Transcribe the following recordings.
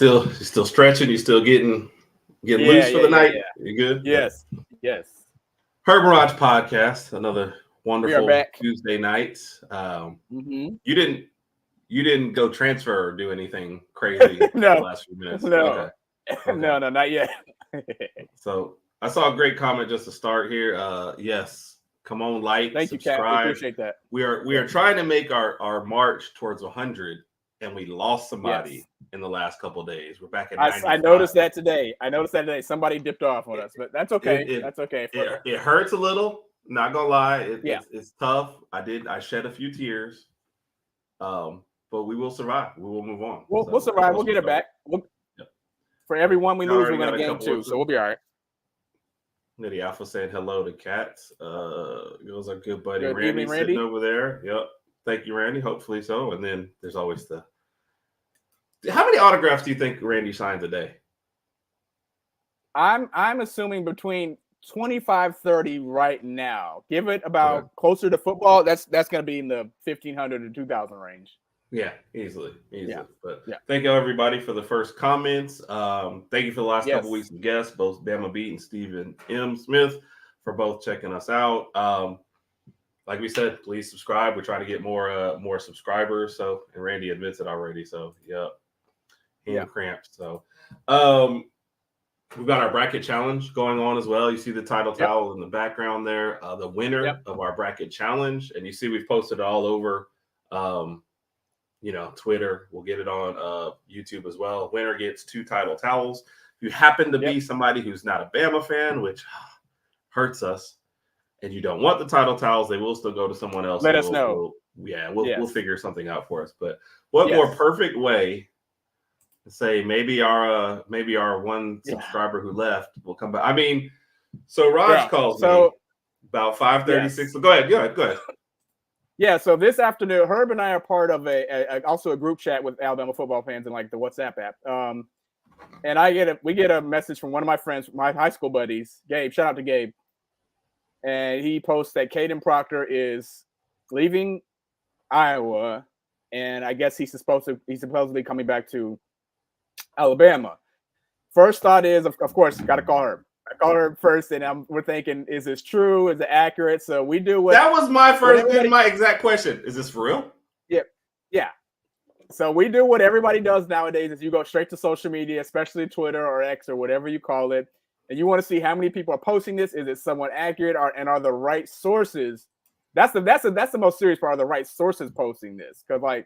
still stretching. You still getting loose for the night. Yeah. You good? Yes. Yes. Herb Mirage podcast. Another We are wonderful back. Tuesday night. Mm-hmm. You didn't go transfer or do anything crazy No. the last few minutes. No. Okay. No, not yet. So I saw a great comment just to start here. Yes, come on, like, Thank subscribe. you, Kat. I appreciate that. We are trying to make our march towards 100, and we lost somebody in the last couple of days. We're back at 95. I noticed that today. Somebody dipped off on us, but that's okay. That's okay. It hurts a little. Not gonna lie, it's tough. I shed a few tears, but we will survive. We will move on. We'll survive. We'll get it back. For everyone we lose, we're gonna gain 2, so we'll be all right. Nitty Alpha saying hello to Cats. It was our good buddy Good Randy evening, sitting Randy. over there. Yep. Thank you, Randy. Hopefully so. And then there's always how many autographs do you think Randy signs a day? I'm assuming between 25, 30 right now. Give it about closer to football. That's gonna be in the 1,500 to 2,000 range. Yeah, easily. Yeah. But thank you everybody for the first comments. Thank you for the last couple weeks of guests, both Bama Beat and Stephen M. Smith, for both checking us out. Like we said, please subscribe. We're trying to get more subscribers. So, and Randy admits it already. So, cramps. So, we've got our bracket challenge going on as well. You see the title towel in the background there. The winner of our bracket challenge, and you see we've posted it all over. Twitter. We'll get it on YouTube as well. Winner gets 2 title towels. If you happen to be somebody who's not a Bama fan, which hurts us, and you don't want the title towels, they will still go to someone else. Let us know. We'll figure something out for us. But what more perfect way to say maybe our one subscriber who left will come back. I mean, so Raj calls me about 5:36. So go ahead. Yeah, so this afternoon, Herb and I are part of also a group chat with Alabama football fans in like the WhatsApp app. And we get a message from one of my friends, my high school buddies, Gabe. Shout out to Gabe. And he posts that Caden Proctor is leaving Iowa, and I guess he's supposedly coming back to Alabama. First thought is, of course, got to call Herb. I called her first, and we're thinking, is this true? Is it accurate? So we do what. That was my my exact question. Is this for real? Yeah. So we do what everybody does nowadays: is you go straight to social media, especially Twitter or X or whatever you call it, and you want to see how many people are posting this. Is it somewhat accurate, and are the right sources? That's the most serious part. Are the right sources posting this? Because like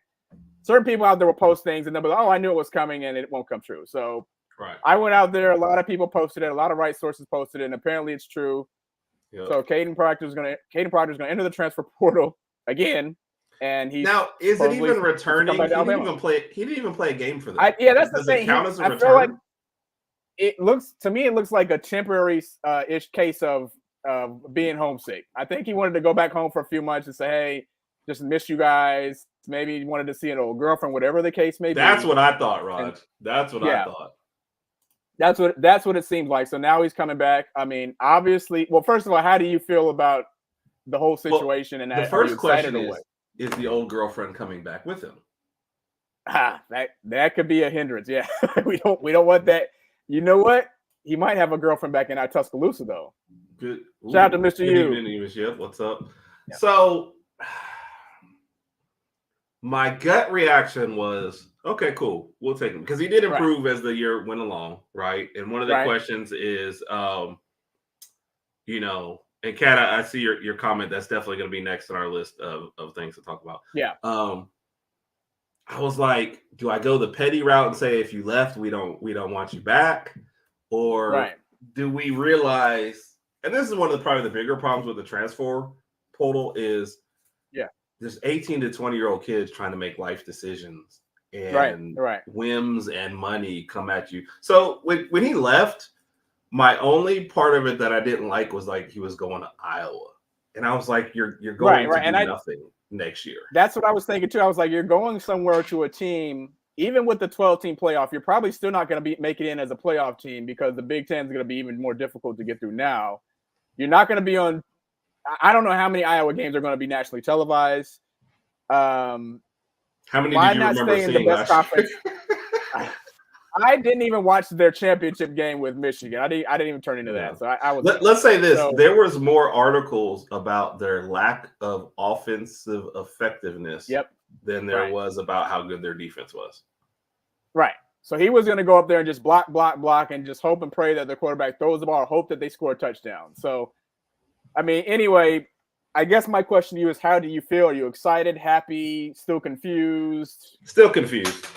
certain people out there will post things, and they'll be like, "Oh, I knew it was coming, and it won't come true." So. Right. I went out there. A lot of people posted it. A lot of right sources posted it, and apparently it's true. Yep. So Caden Proctor is going to enter the transfer portal again, and he's now. Is it even returning? He didn't even play a game for them. That's the thing. Count as a return? Feel like it looks like a temporary ish case of being homesick. I think he wanted to go back home for a few months and say, "Hey, just miss you guys." Maybe he wanted to see an old girlfriend, whatever the case may be. That's what I thought, Raj. That's what I thought. That's what it seems like. So now he's coming back. I mean, obviously, well, first of all, how do you feel about the whole situation? And the first question is the old girlfriend coming back with him? That could be a hindrance. Yeah, we don't want that. You know what? He might have a girlfriend back in our Tuscaloosa though. Good. Shout out to Mr. U. What's up? Yeah. So my gut reaction was, okay, cool. We'll take him because he did improve as the year went along, right? And one of the questions is, and Kat, I see your comment. That's definitely going to be next on our list of things to talk about. Yeah. I was like, do I go the petty route and say if you left, we don't want you back, or do we realize? And this is one of probably the bigger problems with the transfer portal is, there's 18 to 20-year-old kids trying to make life decisions. And whims and money come at you. So when he left, my only part of it that I didn't like was like he was going to Iowa, and I was like, "You're going to do nothing next year." That's what I was thinking too. I was like, "You're going somewhere to a team, even with the 12-team playoff. You're probably still not going to make it in as a playoff team because the Big Ten is going to be even more difficult to get through now. You're not going to be on. I don't know how many Iowa games are going to be nationally televised. How many did you remember seeing last year? I didn't even watch their championship game with Michigan. I didn't even turn into that. So I was. Let's say this: there was more articles about their lack of offensive effectiveness than there was about how good their defense was. Right. So he was going to go up there and just block, and just hope and pray that the quarterback throws the ball, or hope that they score a touchdown. So, I mean, anyway, I guess my question to you is, how do you feel? Are you excited, happy, still confused? Still confused.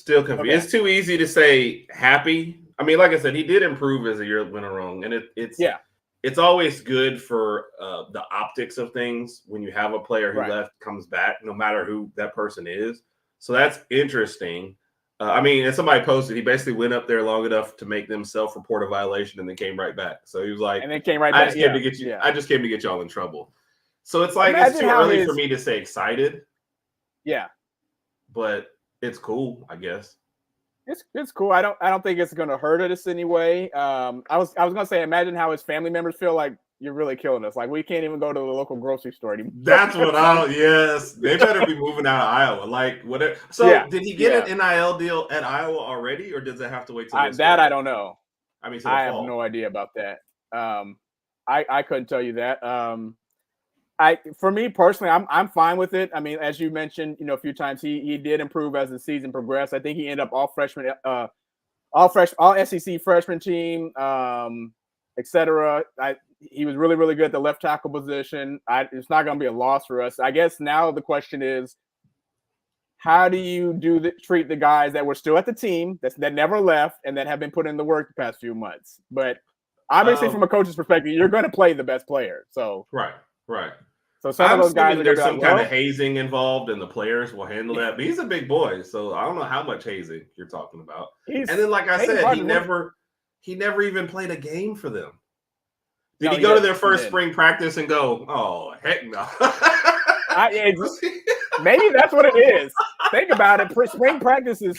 Okay. It's too easy to say happy. I mean, like I said, he did improve as the year went along, and it's always good for the optics of things when you have a player who left comes back, no matter who that person is. So that's interesting. I mean, as somebody posted, he basically went up there long enough to make them self-report a violation and then came right back. So he was like, and then came right back. I just came to get you. I just came to get y'all in trouble. So it's like, it's too early for me to say excited. Yeah. But it's cool, I guess. It's cool. I don't think it's going to hurt us anyway. I was going to say, imagine how his family members feel like, you're really killing us. Like, we can't even go to the local grocery store anymore. That's what yes. They better be moving out of Iowa. Like, whatever. So did he get an NIL deal at Iowa already, or does it have to wait till that? I don't know. I mean, I have no idea about that. I couldn't tell you that. For me personally, I'm fine with it. I mean, as you mentioned, a few times, he did improve as the season progressed. I think he ended up all SEC freshman team, etc. He was really, really good at the left tackle position. It's not going to be a loss for us. I guess now the question is, how do you treat the guys that were still at the team, that never left, and that have been put in the work the past few months? But obviously, from a coach's perspective, you're going to play the best player. So right. So some of those guys, there's some kind of hazing involved, and the players will handle that. But he's a big boy, so I don't know how much hazing you're talking about. And then, like I said, he never even played a game for them. Did he go to their first spring practice and go, oh, heck no? Maybe that's what it is. Think about it. Spring practices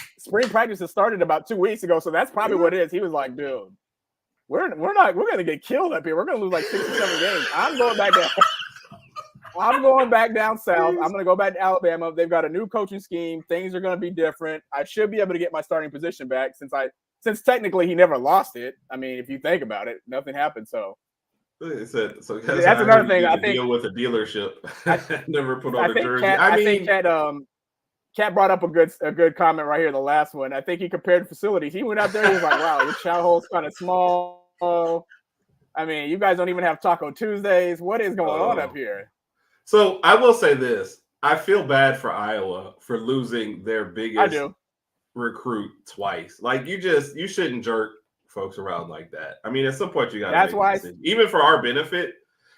started about 2 weeks ago, so that's probably what it is. He was like, dude, we're going to get killed up here. We're going to lose like 6 or 7 games. I'm going back down south. I'm going to go back to Alabama. They've got a new coaching scheme. Things are going to be different. I should be able to get my starting position back since technically he never lost it. I mean, if you think about it, nothing happened. So that's another thing. I think deal with a dealership. Never put on a jersey. I think Cat brought up a good comment right here. The last one. I think he compared facilities. He went out there. He was like, "Wow, your chow hole's kind of small. I mean, you guys don't even have Taco Tuesdays. What is going on up here?" So I will say this: I feel bad for Iowa for losing their biggest recruit twice. Like, you shouldn't jerk folks around like that. I mean, at some point you got to. That's why, even for our benefit,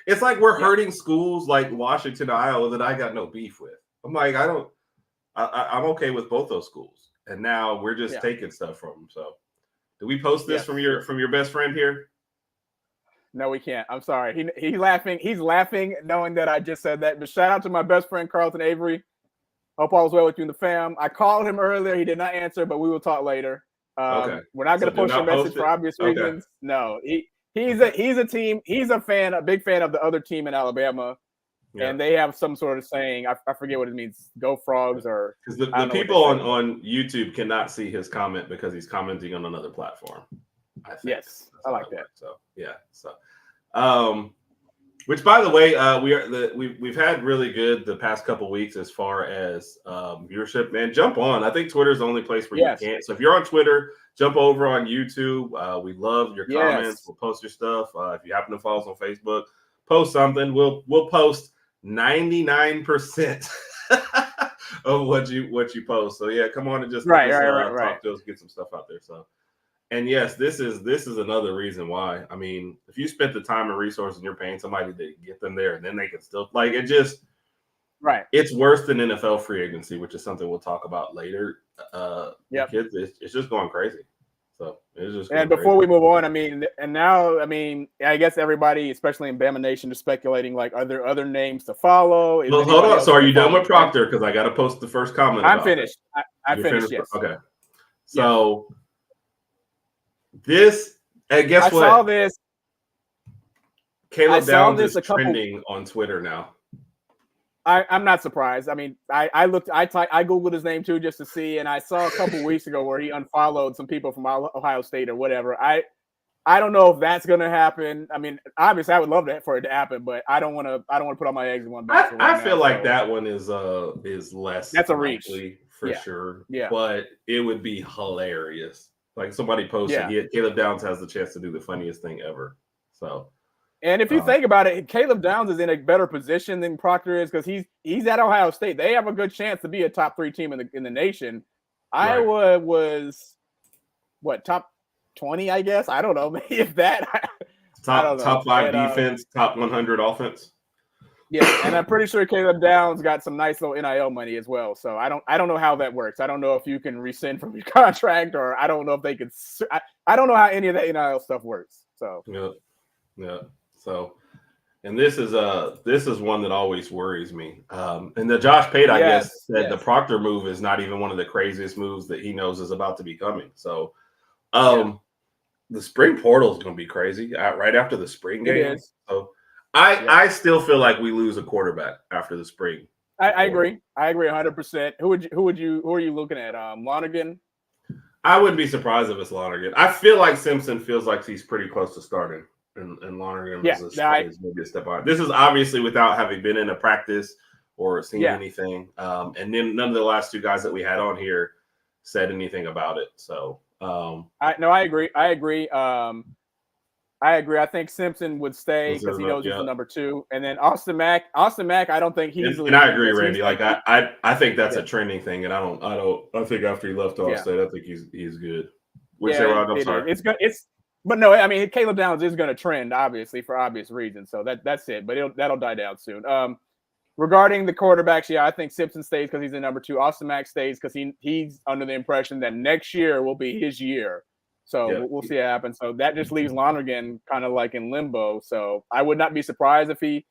it's like we're hurting schools like Washington, Iowa, that I got no beef with. I'm like, I'm okay with both those schools, and now we're just taking stuff from them. So, do we post this from your best friend here? No, we can't. I'm sorry. He's laughing. He's laughing knowing that I just said that. But shout out to my best friend Carlton Avery. Hope all is well with you and the fam. I called him earlier. He did not answer, but we will talk later. We're not going to post your message for obvious reasons. No, he's a big fan of the other team in Alabama, and they have some sort of saying. I forget what it means. Go Frogs, or because the people on YouTube cannot see his comment because he's commenting on another platform. I think. Yes, I like that. So which, by the way, we've had really good the past couple weeks as far as viewership. Man, jump on. I think Twitter's the only place where you can't. So if you're on Twitter, jump over on YouTube. We love your comments. We'll post your stuff. If you happen to follow us on Facebook, post something. We'll post 99% of what you post. So yeah, come on and just talk to us, get some stuff out there. So. And yes, this is another reason why. I mean, if you spent the time and resources and you're paying somebody to get them there, and then they can still it's worse than NFL free agency, which is something we'll talk about later. Kids, it's just going crazy. So it's just. And before we move on, I guess everybody, especially in Bama Nation, is speculating like, are there other names to follow? Well, hold on. So are you done with Proctor? Because I got to post the first comment. I'm finished. I finished. Yes. Okay. So. This, and guess what? I saw this. Caleb Downs is trending on Twitter now. I'm not surprised. I mean, I Googled his name too just to see, and I saw a couple weeks ago where he unfollowed some people from Ohio State or whatever. I don't know if that's going to happen. I mean, obviously, I would love for it to happen, but I don't want to put all my eggs in one basket. I feel like that one is less. That's a reach for sure. Yeah, but it would be hilarious. Like somebody posted, Caleb Downs has the chance to do the funniest thing ever. So. And if you think about it, Caleb Downs is in a better position than Proctor is because he's at Ohio State. They have a good chance to be a top 3 team in the nation. Right. Iowa was top 20, I guess. I don't know, maybe if that. Top 5 defense, top 100 offense. Yeah, and I'm pretty sure Caleb Downs got some nice little NIL money as well. So I don't know how that works. I don't know if you can rescind from your contract, or I don't know if they could. I don't know how any of that NIL stuff works. So yeah. So, and this is one that always worries me. And the Josh Pate, I guess, said the Proctor move is not even one of the craziest moves that he knows is about to be coming. So, the spring portal is going to be crazy right after the spring game. So, I still feel like we lose a quarterback after the spring. I agree. I agree 100%. Who are you looking at? Lonergan? I wouldn't be surprised if it's Lonergan. I feel like Simpson feels like he's pretty close to starting. And Lonergan is maybe a step on. This is obviously without having been in a practice or seen anything. And then none of the last 2 guys that we had on here said anything about it. So I agree. I think Simpson would stay because he knows he's the number 2. And then Austin Mack, I don't think he's. And I agree, Randy. Like I think that's a trending thing, and I think after he left Ohio State, I think he's good. I'm sorry. But no, I mean, Caleb Downs is going to trend, obviously, for obvious reasons. So that's it. But that'll die down soon. Regarding the quarterbacks, I think Simpson stays because he's the number 2. Austin Mack stays because he's under the impression that next year will be his year. So we'll see what happens. So that just leaves Lonergan kind of like in limbo. So I would not be surprised if he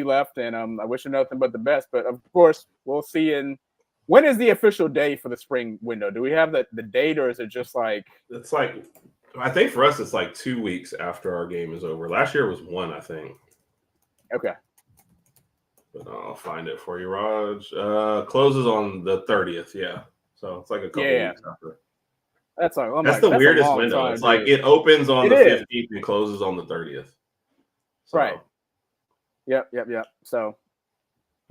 left. And I wish him nothing but the best. But of course, we'll see. When is the official day for the spring window? Do we have the date, or is it just like? It's like. I think for us, it's like 2 weeks after our game is over. Last year was 1, I think. Okay. But I'll find it for you, Raj. Closes on the 30th, yeah. So it's like a couple weeks after. That's the weirdest window. It's like it opens on the 15th and closes on the 30th. So. Right. Yep. So.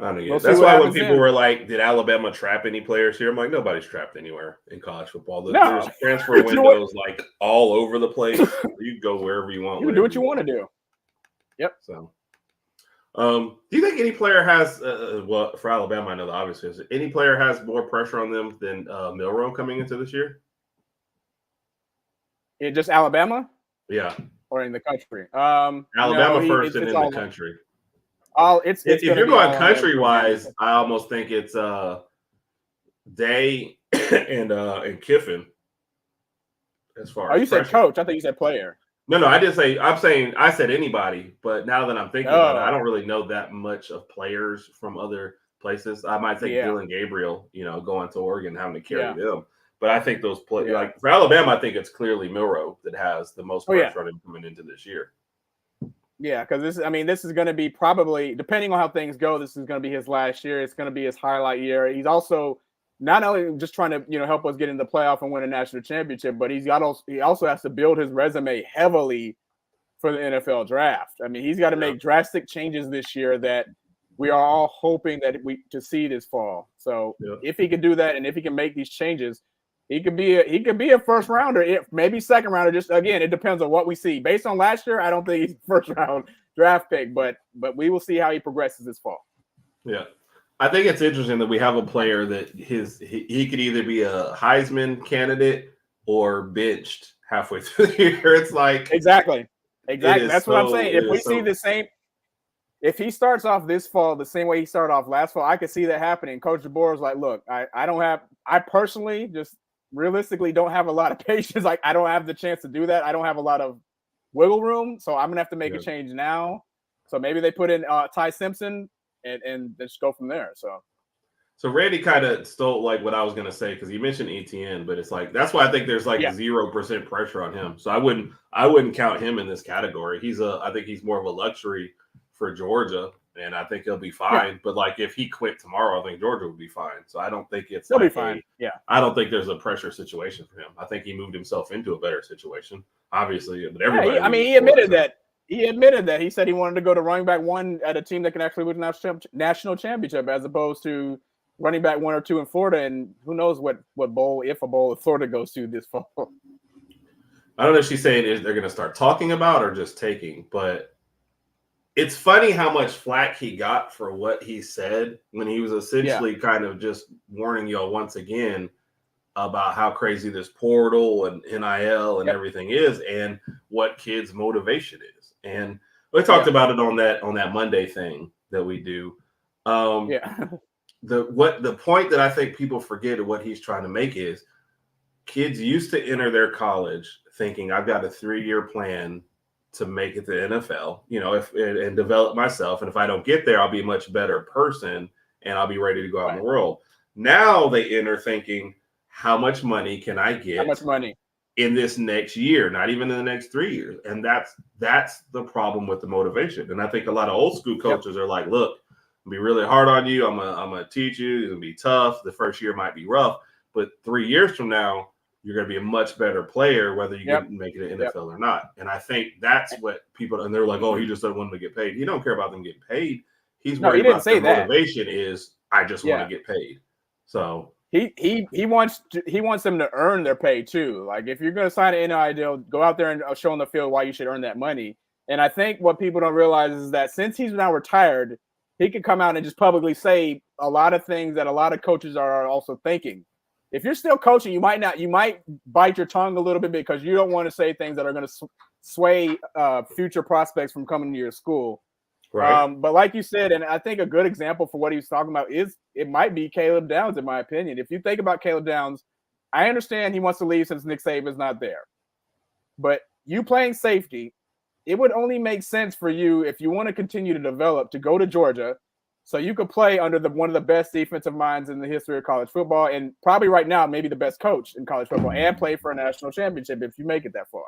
I don't know. That's why when people were like, "Did Alabama trap any players here?" I'm like, nobody's trapped anywhere in college football. There's transfer windows like all over the place. You can go wherever you want. You can do what you want to do. Yep. So, do you think any player has? For Alabama, I know the obvious is any player has more pressure on them than Milroe coming into this year? Just Alabama? Yeah. Or in the country? Alabama first and in the country. If you're going country wise, I almost think it's Day and Kiffin. As far as you said coach, I think you said player. No, I did say I said anybody, but now that I'm thinking about it, I don't really know that much of players from other places. I might think Dylan Gabriel, going to Oregon, having to carry them. But I think those players, like for Alabama, I think it's clearly Milroe that has the most pressure on him coming into this year. Yeah, because this is going to be probably, depending on how things go, this is going to be his last year. It's going to be his highlight year. He's also not only just trying to help us get in the playoff and win a national championship, but he also has to build his resume heavily for the NFL draft. I mean, he's got to make drastic changes this year that we are all hoping that to see this fall. So if he can do that, and if he can make these changes, he could be a first rounder, maybe second rounder. Just again, it depends on what we see. Based on last year, I don't think he's first round draft pick, but we will see how he progresses this fall. Yeah, I think it's interesting that we have a player that he could either be a Heisman candidate or benched halfway through the year. It's like exactly. That's what I'm saying. If we see the same, if he starts off this fall the same way he started off last fall, I could see that happening. Coach DeBoer is like, look, I personally just realistically don't have a lot of patience. Like, I don't have the chance to do that. I don't have a lot of wiggle room. So I'm going to have to make a change now. So maybe they put in Ty Simpson and just go from there. So Randy kind of stole like what I was going to say, because you mentioned ETN, but it's like, that's why I think there's like 0% pressure on him. So I wouldn't count him in this category. I think he's more of a luxury for Georgia. and I think he'll be fine. Yeah. But like if he quit tomorrow, I think Georgia would be fine. So I don't think he'll be fine. Yeah, I don't think there's a pressure situation for him. I think he moved himself into a better situation, obviously. But everybody, yeah, he admitted that. He admitted that. He said he wanted to go to running back 1 at a team that can actually win a national championship, as opposed to running back 1 or 2 in Florida. And who knows what bowl, if a bowl, Florida goes to this fall. I don't know if she's saying they're going to start talking about or just taking, but it's funny how much flack he got for what he said when he was essentially kind of just warning y'all once again about how crazy this portal and NIL and everything is and what kids' motivation is. And we talked about it on that Monday thing that we do. The point that I think people forget of what he's trying to make is kids used to enter their college thinking I've got a 3-year plan to make it to the NFL, and develop myself. And if I don't get there, I'll be a much better person and I'll be ready to go out in the world. Now they enter thinking, how much money can I get? How much money in this next year? Not even in the next 3 years. And that's the problem with the motivation. And I think a lot of old school coaches are like, look, I'll be really hard on you. I'm gonna teach you. It's gonna be tough. The first year might be rough, but 3 years from now, you're going to be a much better player, whether you can make it in NFL or not. And I think that's what people, and they're like, oh, he just doesn't want them to get paid. He don't care about them getting paid. He's worried about their motivation is, I just want to get paid. So he wants them to earn their pay too. Like if you're going to sign an NIL deal, go out there and show on the field why you should earn that money. And I think what people don't realize is that since he's now retired, he can come out and just publicly say a lot of things that a lot of coaches are also thinking. If you're still coaching, you might bite your tongue a little bit because you don't want to say things that are going to sway future prospects from coming to your school. Right. But like you said, and I think a good example for what he was talking about is it might be Caleb Downs, in my opinion. If you think about Caleb Downs, I understand he wants to leave since Nick Saban's not there. But you playing safety, it would only make sense for you if you want to continue to develop to go to Georgia. So you could play under one of the best defensive minds in the history of college football, and probably right now maybe the best coach in college football, and play for a national championship if you make it that far.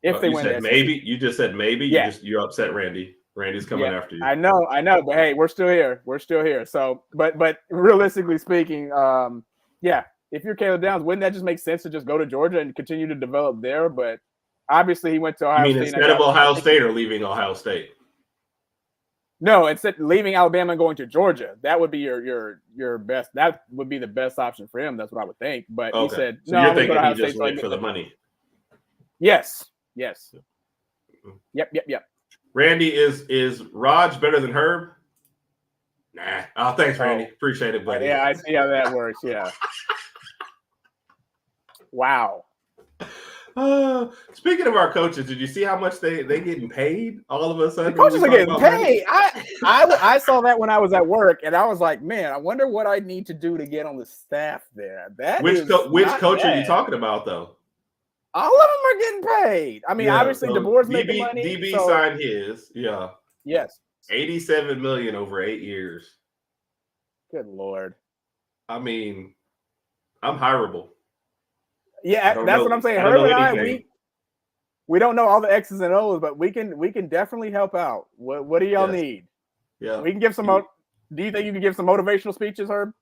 If they win, you just said maybe. Yeah. You're upset, Randy. Randy's coming after you. I know, but hey, we're still here. So, but realistically speaking, if you're Caleb Downs, wouldn't that just make sense to just go to Georgia and continue to develop there? But obviously, he went to Ohio State. Instead of Ohio State or leaving Ohio State? No, instead leaving Alabama and going to Georgia, that would be your best. That would be the best option for him. That's what I would think. But he said, so you're thinking he just went for the money. Yes. Yep. Randy, is Raj better than Herb? Nah. Oh, thanks, Randy. Appreciate it, buddy. Yeah, I see how that works. Yeah. Wow. Speaking of our coaches, did you see how much they getting paid all of a sudden? The coaches are getting paid. I saw that when I was at work, and I was like, man, I wonder what I need to do to get on the staff there. Which coach are you talking about, though? All of them are getting paid. I mean, obviously, DeBoer's making money. DB signed his, Yes. $87 million over 8 years. Good Lord. I mean, I'm hireable. Yeah, that's what I'm saying. Herb and I, we don't know all the X's and O's, but we can definitely help out. What do y'all need? Yeah, we can give some. Do you think you can give some motivational speeches, Herb?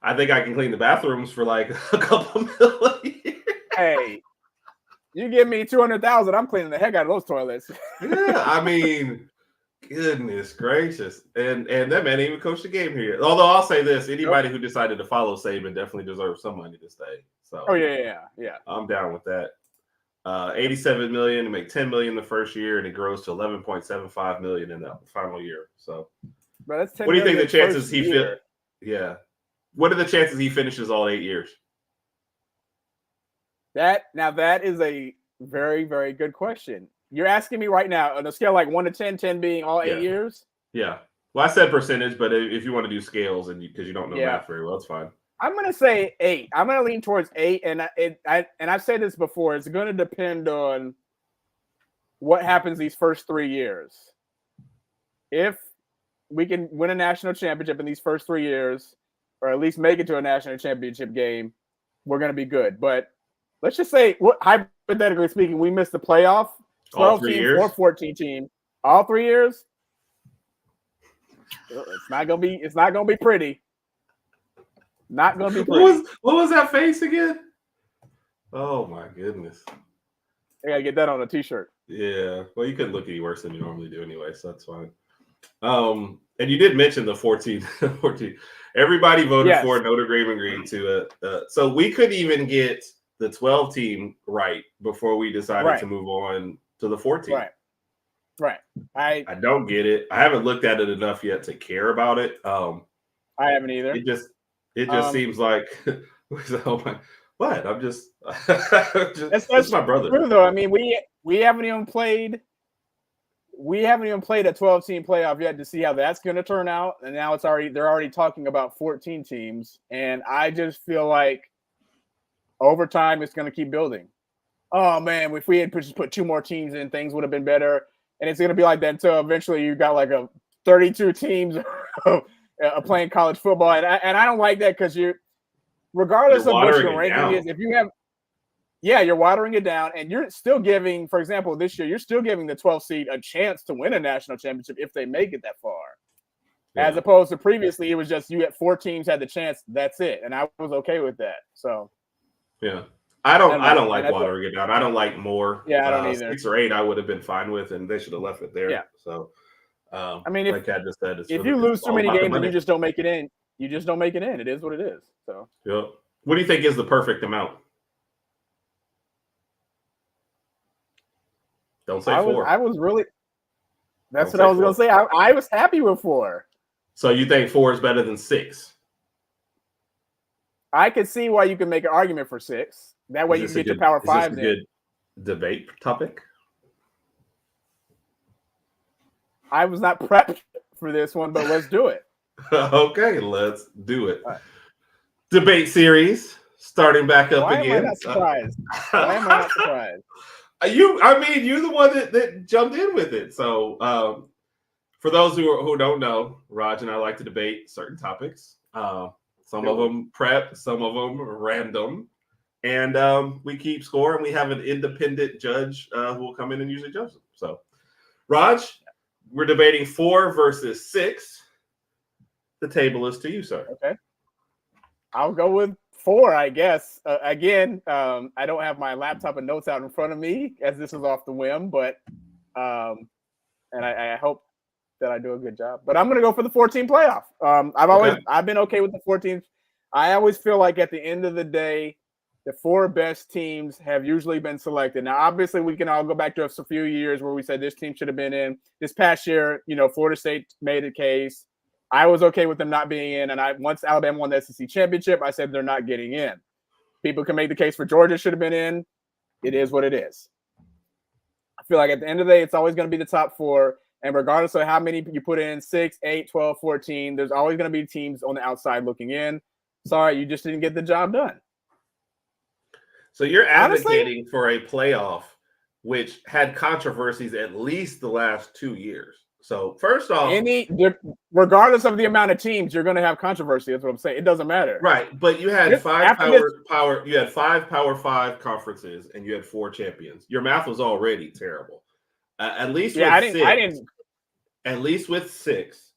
I think I can clean the bathrooms for like a couple million. Hey, you give me 200,000, I'm cleaning the heck out of those toilets. Yeah, I mean, goodness gracious, and that man even coached the game here. Although I'll say this: anybody who decided to follow Saban definitely deserves some money to stay. So, yeah. I'm down with that. $87 million to make $10 million the first year, and it grows to $11.75 million in the final year. So, but that's $10 what do you think the chances he fit? Yeah, what are the chances he finishes all 8 years? That is a very, very good question. You're asking me right now on a scale like 1 to 10, 10 being all 8 years? Yeah. Well, I said percentage, but if you want to do scales and because you don't know math very well, it's fine. I'm going to say 8. I'm going to lean towards 8. And I've said this before. It's going to depend on what happens these first 3 years. If we can win a national championship in these first 3 years, or at least make it to a national championship game, we're going to be good. But let's just say, hypothetically speaking, we missed the playoff. 12 team or 14 team, all 3 years. It's not gonna be pretty. Not gonna be pretty. What was that face again? Oh my goodness. I gotta get that on a t-shirt. Yeah. Well, you couldn't look any worse than you normally do anyway, so that's fine. And you did mention the 14. Everybody voted for Notre Dame agreed to it. So we could even get the 12 team right before we decided to move on to the 14. Right. I don't get it. I haven't looked at it enough yet to care about it. I haven't either. It just seems like oh my, what? I'm just that's my brother. True though. I mean, we haven't even played a 12-team playoff yet to see how that's going to turn out. And now they're already talking about 14 teams. And I just feel like over time it's going to keep building. Oh man, if we had just put 2 more teams in, things would have been better. And it's going to be like that until eventually you got like a 32 teams playing college football. And I don't like that because regardless of what your ranking is, if you have, you're watering it down, and you're still giving, for example, this year, you're still giving the 12th seed a chance to win a national championship if they make it that far. Yeah. As opposed to previously, it was just you had 4 teams had the chance. That's it, and I was okay with that. So, yeah. I don't like watering it down. I don't like more. Yeah, I don't either. 6 or 8, I would have been fine with, and they should have left it there. Yeah. So, I mean, like I just said, if you lose too many games and you just don't make it in, you just don't make it in. It is what it is. So, yeah. What do you think is the perfect amount? Don't say 4. I was really. That's what I was going to say. I was happy with 4. So you think 4 is better than 6? I could see why you can make an argument for 6. That way you can get your Power 5. Is this a good debate topic? I was not prepped for this one, but let's do it. Okay, let's do it. Right. Debate series starting back up again. Why am I not surprised? You're the one that jumped in with it. So for those who don't know, Raj and I like to debate certain topics. Some of them prep, some of them random. And we keep score, and we have an independent judge who will come in and usually judge them. So, Raj, we're debating 4 versus 6. The table is to you, sir. Okay. I'll go with 4, I guess. Again, I don't have my laptop and notes out in front of me as this is off the whim, but and I hope that I do a good job. But I'm going to go for the 14 playoff. I've been okay with the 14. I always feel like at the end of the day, the 4 best teams have usually been selected. Now, obviously, we can all go back to a few years where we said this team should have been in. This past year, Florida State made a case. I was okay with them not being in. And once Alabama won the SEC championship, I said they're not getting in. People can make the case for Georgia should have been in. It is what it is. I feel like at the end of the day, it's always going to be the top 4. And regardless of how many you put in, 6, 8, 12, 14, there's always going to be teams on the outside looking in. Sorry, you just didn't get the job done. So you're advocating for a playoff which had controversies at least the last 2 years. So first off, regardless of the amount of teams, you're going to have controversy. That's what I'm saying. It doesn't matter, right? But you had 5 Power 5 conferences, and you had 4 champions. Your math was already terrible. At least with 6, at least with 6,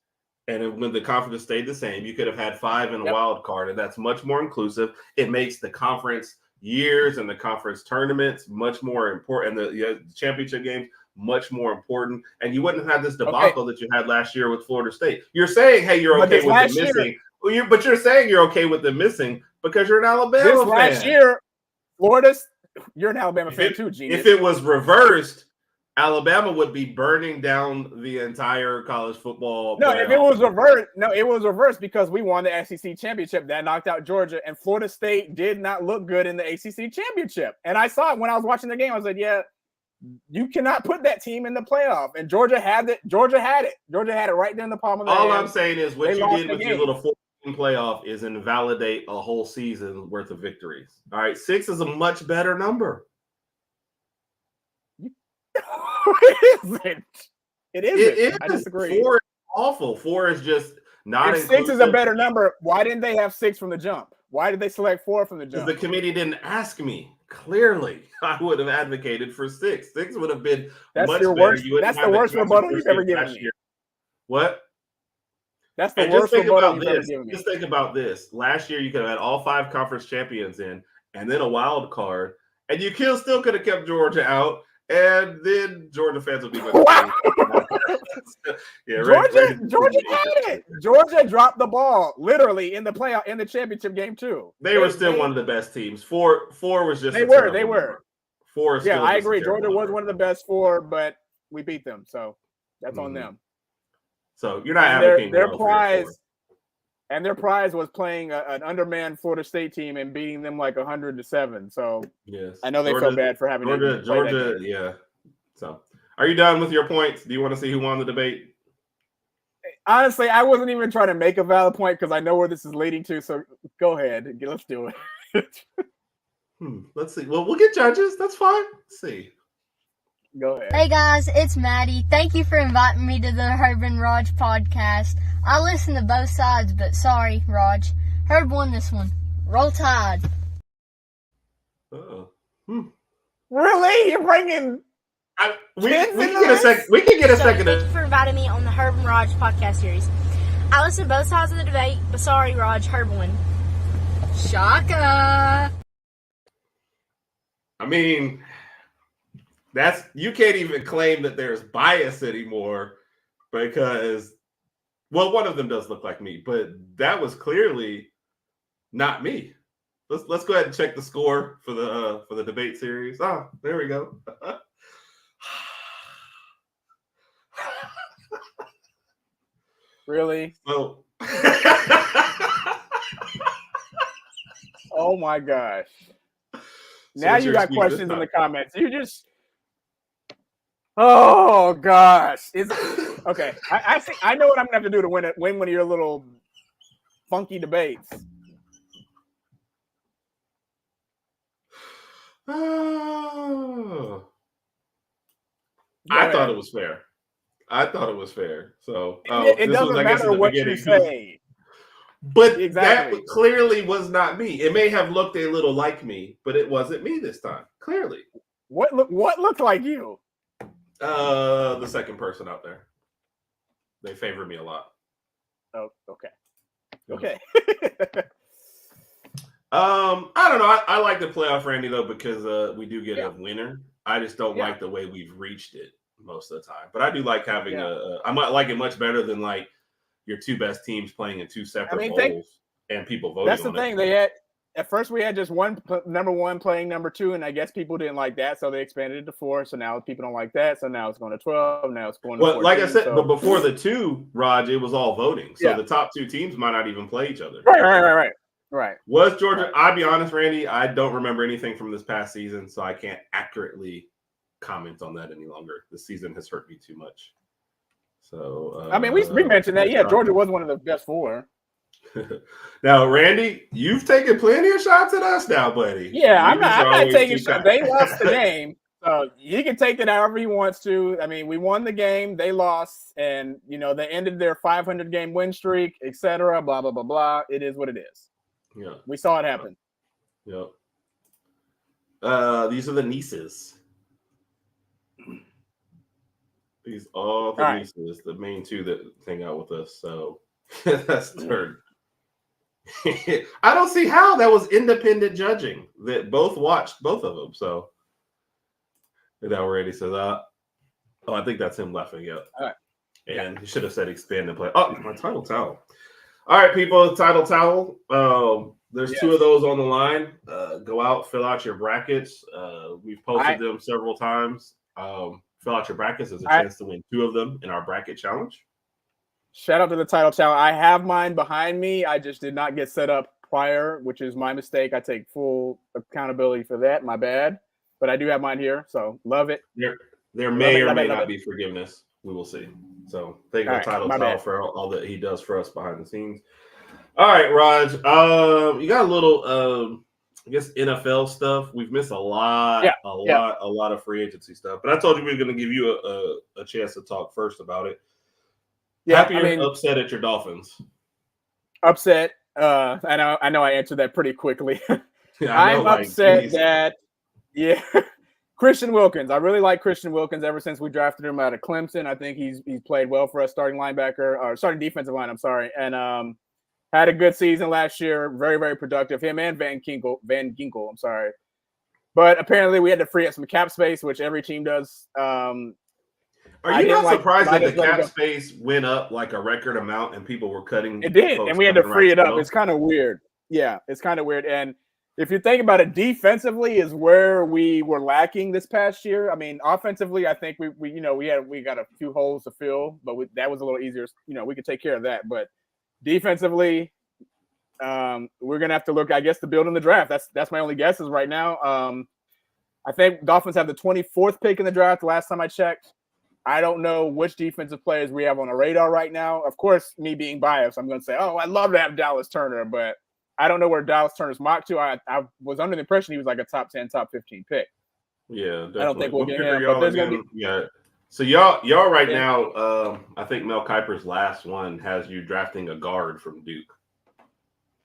and when the conference stayed the same, you could have had 5 in a wild card, and that's much more inclusive. It makes the conference years and the conference tournaments much more important, and the championship games much more important, and you wouldn't have had this debacle that you had last year with Florida State. You're saying, hey, you're okay with them missing. But you're saying you're okay with them missing because you're an Alabama fan. Last year, you're an Alabama fan too, Genius. If it was reversed, Alabama would be burning down the entire college football. No, if it was reversed, it was reversed because we won the SEC championship. That knocked out Georgia, and Florida State did not look good in the ACC championship. And I saw it when I was watching the game. I was like, yeah, you cannot put that team in the playoff. And Georgia had it. Georgia had it right there in the palm of their hand. All I'm saying is what you did with your little 14 playoff is invalidate a whole season worth of victories. All right, 6 is a much better number. It isn't. I disagree. 4 is awful. 4 is just not. If 6 is a better number, why didn't they have 6 from the jump? Why did they select 4 from the jump? Because the committee didn't ask me. Clearly, I would have advocated for 6. 6 would have been much better. That's the worst rebuttal you've ever given me. What? That's the And worst rebuttal you've ever this. given me. Just think about this. Last year, you could have had all 5 conference champions in, and then a wild card, and you still could have kept Georgia out, and then Georgia fans would be with Wow. Yeah, Georgia had it. Georgia dropped the ball literally in the playoff in the championship game too. They were still one of the best teams. Four was just they were. 4 is yeah, still I just agree. Georgia was one of the best 4, but we beat them, so that's on them. So you're not advocating their prize. And their prize was playing an undermanned Florida State team and beating them like 100-7. So yes, I know they felt bad for having Georgia. Yeah. So are you done with your points? Do you want to see who won the debate? Honestly, I wasn't even trying to make a valid point because I know where this is leading to. So go ahead, let's do it. Let's see. Well, we'll get judges. That's fine. Let's see. Go ahead. Hey guys, it's Maddie. Thank you for inviting me to the Herb and Raj podcast. I listen to both sides, but sorry, Raj. Herb won this one. Roll Tide. Really? You're bringing? We can get a second. We can get a second. Thank you for inviting me on the Herb and Raj podcast series. I listen to both sides of the debate, but sorry, Raj, Herb won. Shaka. I mean, you can't even claim that there's bias anymore because, well, one of them does look like me, but that was clearly not me. Let's go ahead and check the score for the debate series. Oh, there we go. Really? So, oh my gosh. Now you got questions in the comments. You just, oh gosh. Okay. I think I know what I'm gonna have to do to win one of your little funky debates. Oh. I thought it was fair. So it doesn't matter what you say. But exactly. That clearly was not me. It may have looked a little like me, but it wasn't me this time. Clearly. What looked like you? The second person out there. They favor me a lot. Oh, okay. Okay. I don't know. I like the playoff, Randy, though, because we do get a winner. I just don't like the way we've reached it most of the time. But I do like having I might like it much better than like your 2 best teams playing in 2 separate bowls and people voting. That's the thing. They had at first we had just one number 1 playing number 2, and I guess people didn't like that, so they expanded it to 4. So now people don't like that, so now it's going to 12. Now it's going to 14. Like I said, but before the 2, Raj, it was all voting. So the top 2 teams might not even play each other. Right. Was Georgia? I'll be honest, Randy. I don't remember anything from this past season, so I can't accurately comment on that any longer. The season has hurt me too much. So I mean, we mentioned that. Yeah, Georgia was one of the best 4. Now, Randy, you've taken plenty of shots at us now, buddy. Yeah, I'm not taking shots. They lost the game, so he can take it however he wants to. I mean, we won the game, they lost, and they ended their 500 game win streak, etc. Blah blah blah blah. It is what it is. Yeah, we saw it happen. Yep. These are the nieces. These all the nieces, the main 2 that hang out with us. So that's third. I don't see how that was independent judging. That both watched both of them. So that already says I think that's him laughing. Yeah. All right. And he should have said expand and play. Oh, my title towel. All right, people, title towel. There's 2 of those on the line. Go out, fill out your brackets. We've posted them several times. Fill out your brackets. There's a chance to win 2 of them in our bracket challenge. Shout out to the title challenge. I have mine behind me. I just did not get set up prior, which is my mistake. I take full accountability for that. My bad. But I do have mine here, so love it. There may or may not be forgiveness. We will see. So thank you, title towel, for all that he does for us behind the scenes. All right, Raj. You got a little I guess NFL stuff. We've missed a lot of free agency stuff. But I told you we were going to give you a chance to talk first about it. Yeah, Happy or upset at your Dolphins? Upset. I know I answered that pretty quickly. I'm upset that Christian Wilkins. I really like Christian Wilkins ever since we drafted him out of Clemson. I think he's played well for us, starting defensive line. I'm sorry, and had a good season last year. Very, very productive. Him and Van Ginkel. I'm sorry, but apparently we had to free up some cap space, which every team does. Are you not surprised that the cap space went up like a record amount and people were cutting? It did, and we had to free it up. It's kind of weird. Yeah, it's kind of weird. And if you think about it, defensively is where we were lacking this past year. I mean, offensively, I think we got a few holes to fill, but that was a little easier. We could take care of that. But defensively, we're gonna have to look, I guess, to build in the draft. That's my only guesses right now. I think Dolphins have the 24th pick in the draft. The last time I checked, I don't know which defensive players we have on the radar right now. Of course, me being biased, I'm going to say, oh, I'd love to have Dallas Turner, but I don't know where Dallas Turner's mocked to. I was under the impression he was like a top 10, top 15 pick. Yeah, definitely. I don't think we'll get him. But there's going to be. Yeah. So y'all right now, I think Mel Kiper's last one has you drafting a guard from Duke.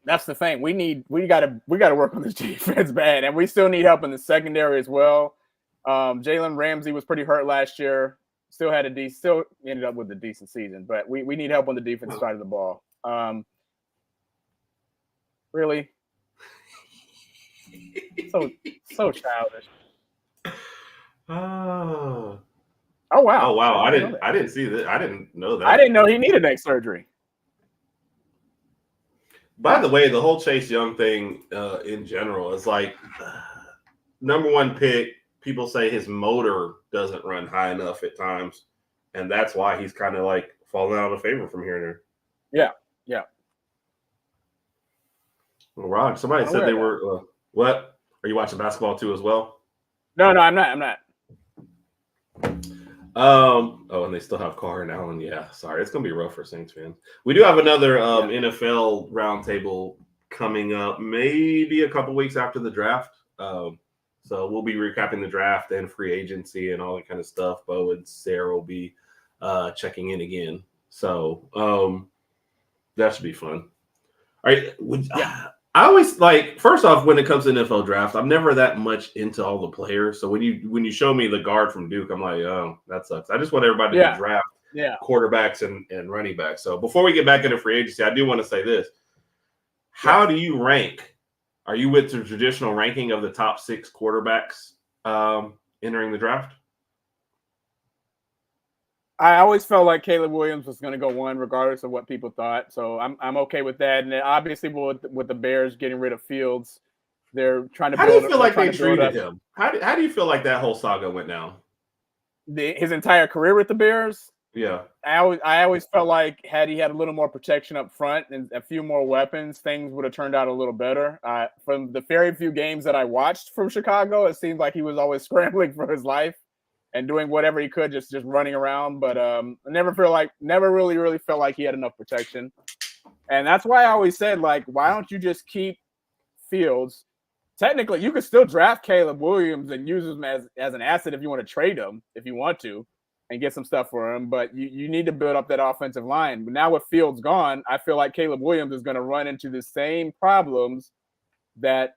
That's the thing. We got to work on this defense bad, and we still need help in the secondary as well. Jalen Ramsey was pretty hurt last year. Still ended up with a decent season, but we need help on the defensive side of the ball. Really, so childish. Oh wow! Oh wow! I didn't see that. I didn't know that. I didn't know he needed neck surgery. By the way, the whole Chase Young thing in general is like number one pick. People say his motor doesn't run high enough at times, and that's why he's kind of like falling out of favor from here and there. Yeah. Well, Rod, somebody said they were. What? Are you watching basketball too as well? No, I'm not. And they still have Carr and Allen. Yeah, sorry, it's gonna be rough for Saints fans. We do have another NFL roundtable coming up, maybe a couple weeks after the draft. So we'll be recapping the draft and free agency and all that kind of stuff. Bo and Sarah will be checking in again. So that should be fun. All right. I always first off, when it comes to NFL draft, I'm never that much into all the players. So when you show me the guard from Duke, I'm like, oh, that sucks. I just want everybody to draft quarterbacks and running backs. So before we get back into free agency, I do want to say this. How do you rank? Are you with the traditional ranking of the top 6 quarterbacks entering the draft? I always felt like Caleb Williams was going to go 1, regardless of what people thought. So I'm okay with that. And obviously, with the Bears getting rid of Fields, they're trying to. How do you feel like they treated him? How do you feel like that whole saga went down? His entire career with the Bears. Yeah, I always felt like had he had a little more protection up front and a few more weapons, things would have turned out a little better. From the very few games that I watched from Chicago, it seemed like he was always scrambling for his life and doing whatever he could, just running around. But I never really felt like he had enough protection, and that's why I always said, like, why don't you just keep Fields? Technically, you could still draft Caleb Williams and use him as an asset if you want to trade him, if you want to, and get some stuff for him. But you need to build up that offensive line. But now with Fields gone, I feel like Caleb Williams is going to run into the same problems that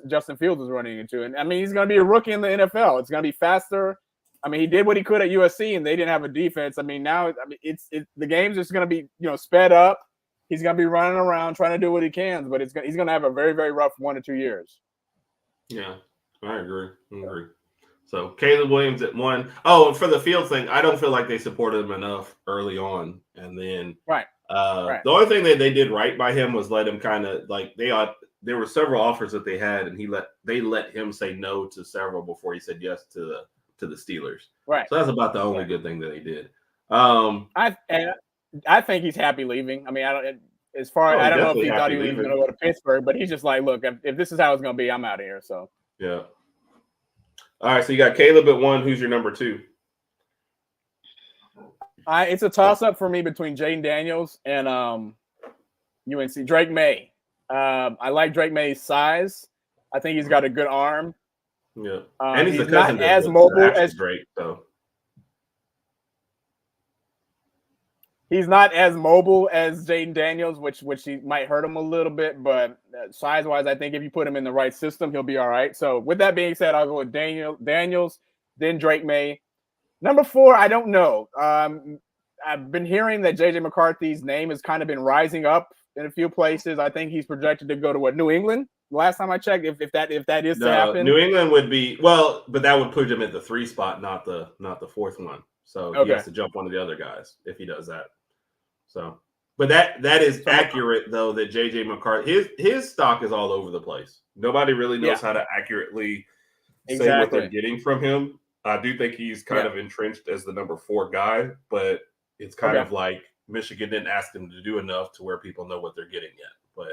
Justin Fields is running into. And I mean, he's going to be a rookie in the NFL. It's going to be faster. I mean, he did what he could at USC, and they didn't have a defense. I mean, now the game's just going to be sped up. He's going to be running around trying to do what he can, but he's going to have a very, very rough 1 to 2 years. Yeah, I agree. So Caleb Williams at 1. Oh, and for the Fields thing, I don't feel like they supported him enough early on. And then the only thing that they did right by him was let him kind of there were several offers that they had, and they let him say no to several before he said yes to the Steelers. Right. So that's about the only good thing that they did. I think he's happy leaving. I mean, I don't know if he thought he was going to go to Pittsburgh, but he's just like, look, if this is how it's going to be, I'm out of here. So yeah. All right, so you got Caleb at 1. Who's your number 2? It's a toss-up for me between Jaden Daniels and UNC. Drake May. I like Drake May's size. I think he's got a good arm. Yeah, and he's not as mobile as Drake, though. He's not as mobile as Jaden Daniels, which he might hurt him a little bit, but size-wise, I think if you put him in the right system, he'll be all right. So with that being said, I'll go with Daniels, then Drake May. Number 4, I don't know. I've been hearing that J.J. McCarthy's name has kind of been rising up in a few places. I think he's projected to go to New England? Last time I checked, if that is to happen. New England would be but that would put him at the 3 spot, not the 4th one. So he has to jump one of the other guys if he does that. So, but that is accurate though. That J.J. McCarthy, his stock is all over the place. Nobody really knows how to accurately say what they're getting from him. I do think he's kind of entrenched as the number 4 guy, but it's kind of like Michigan didn't ask him to do enough to where people know what they're getting yet. But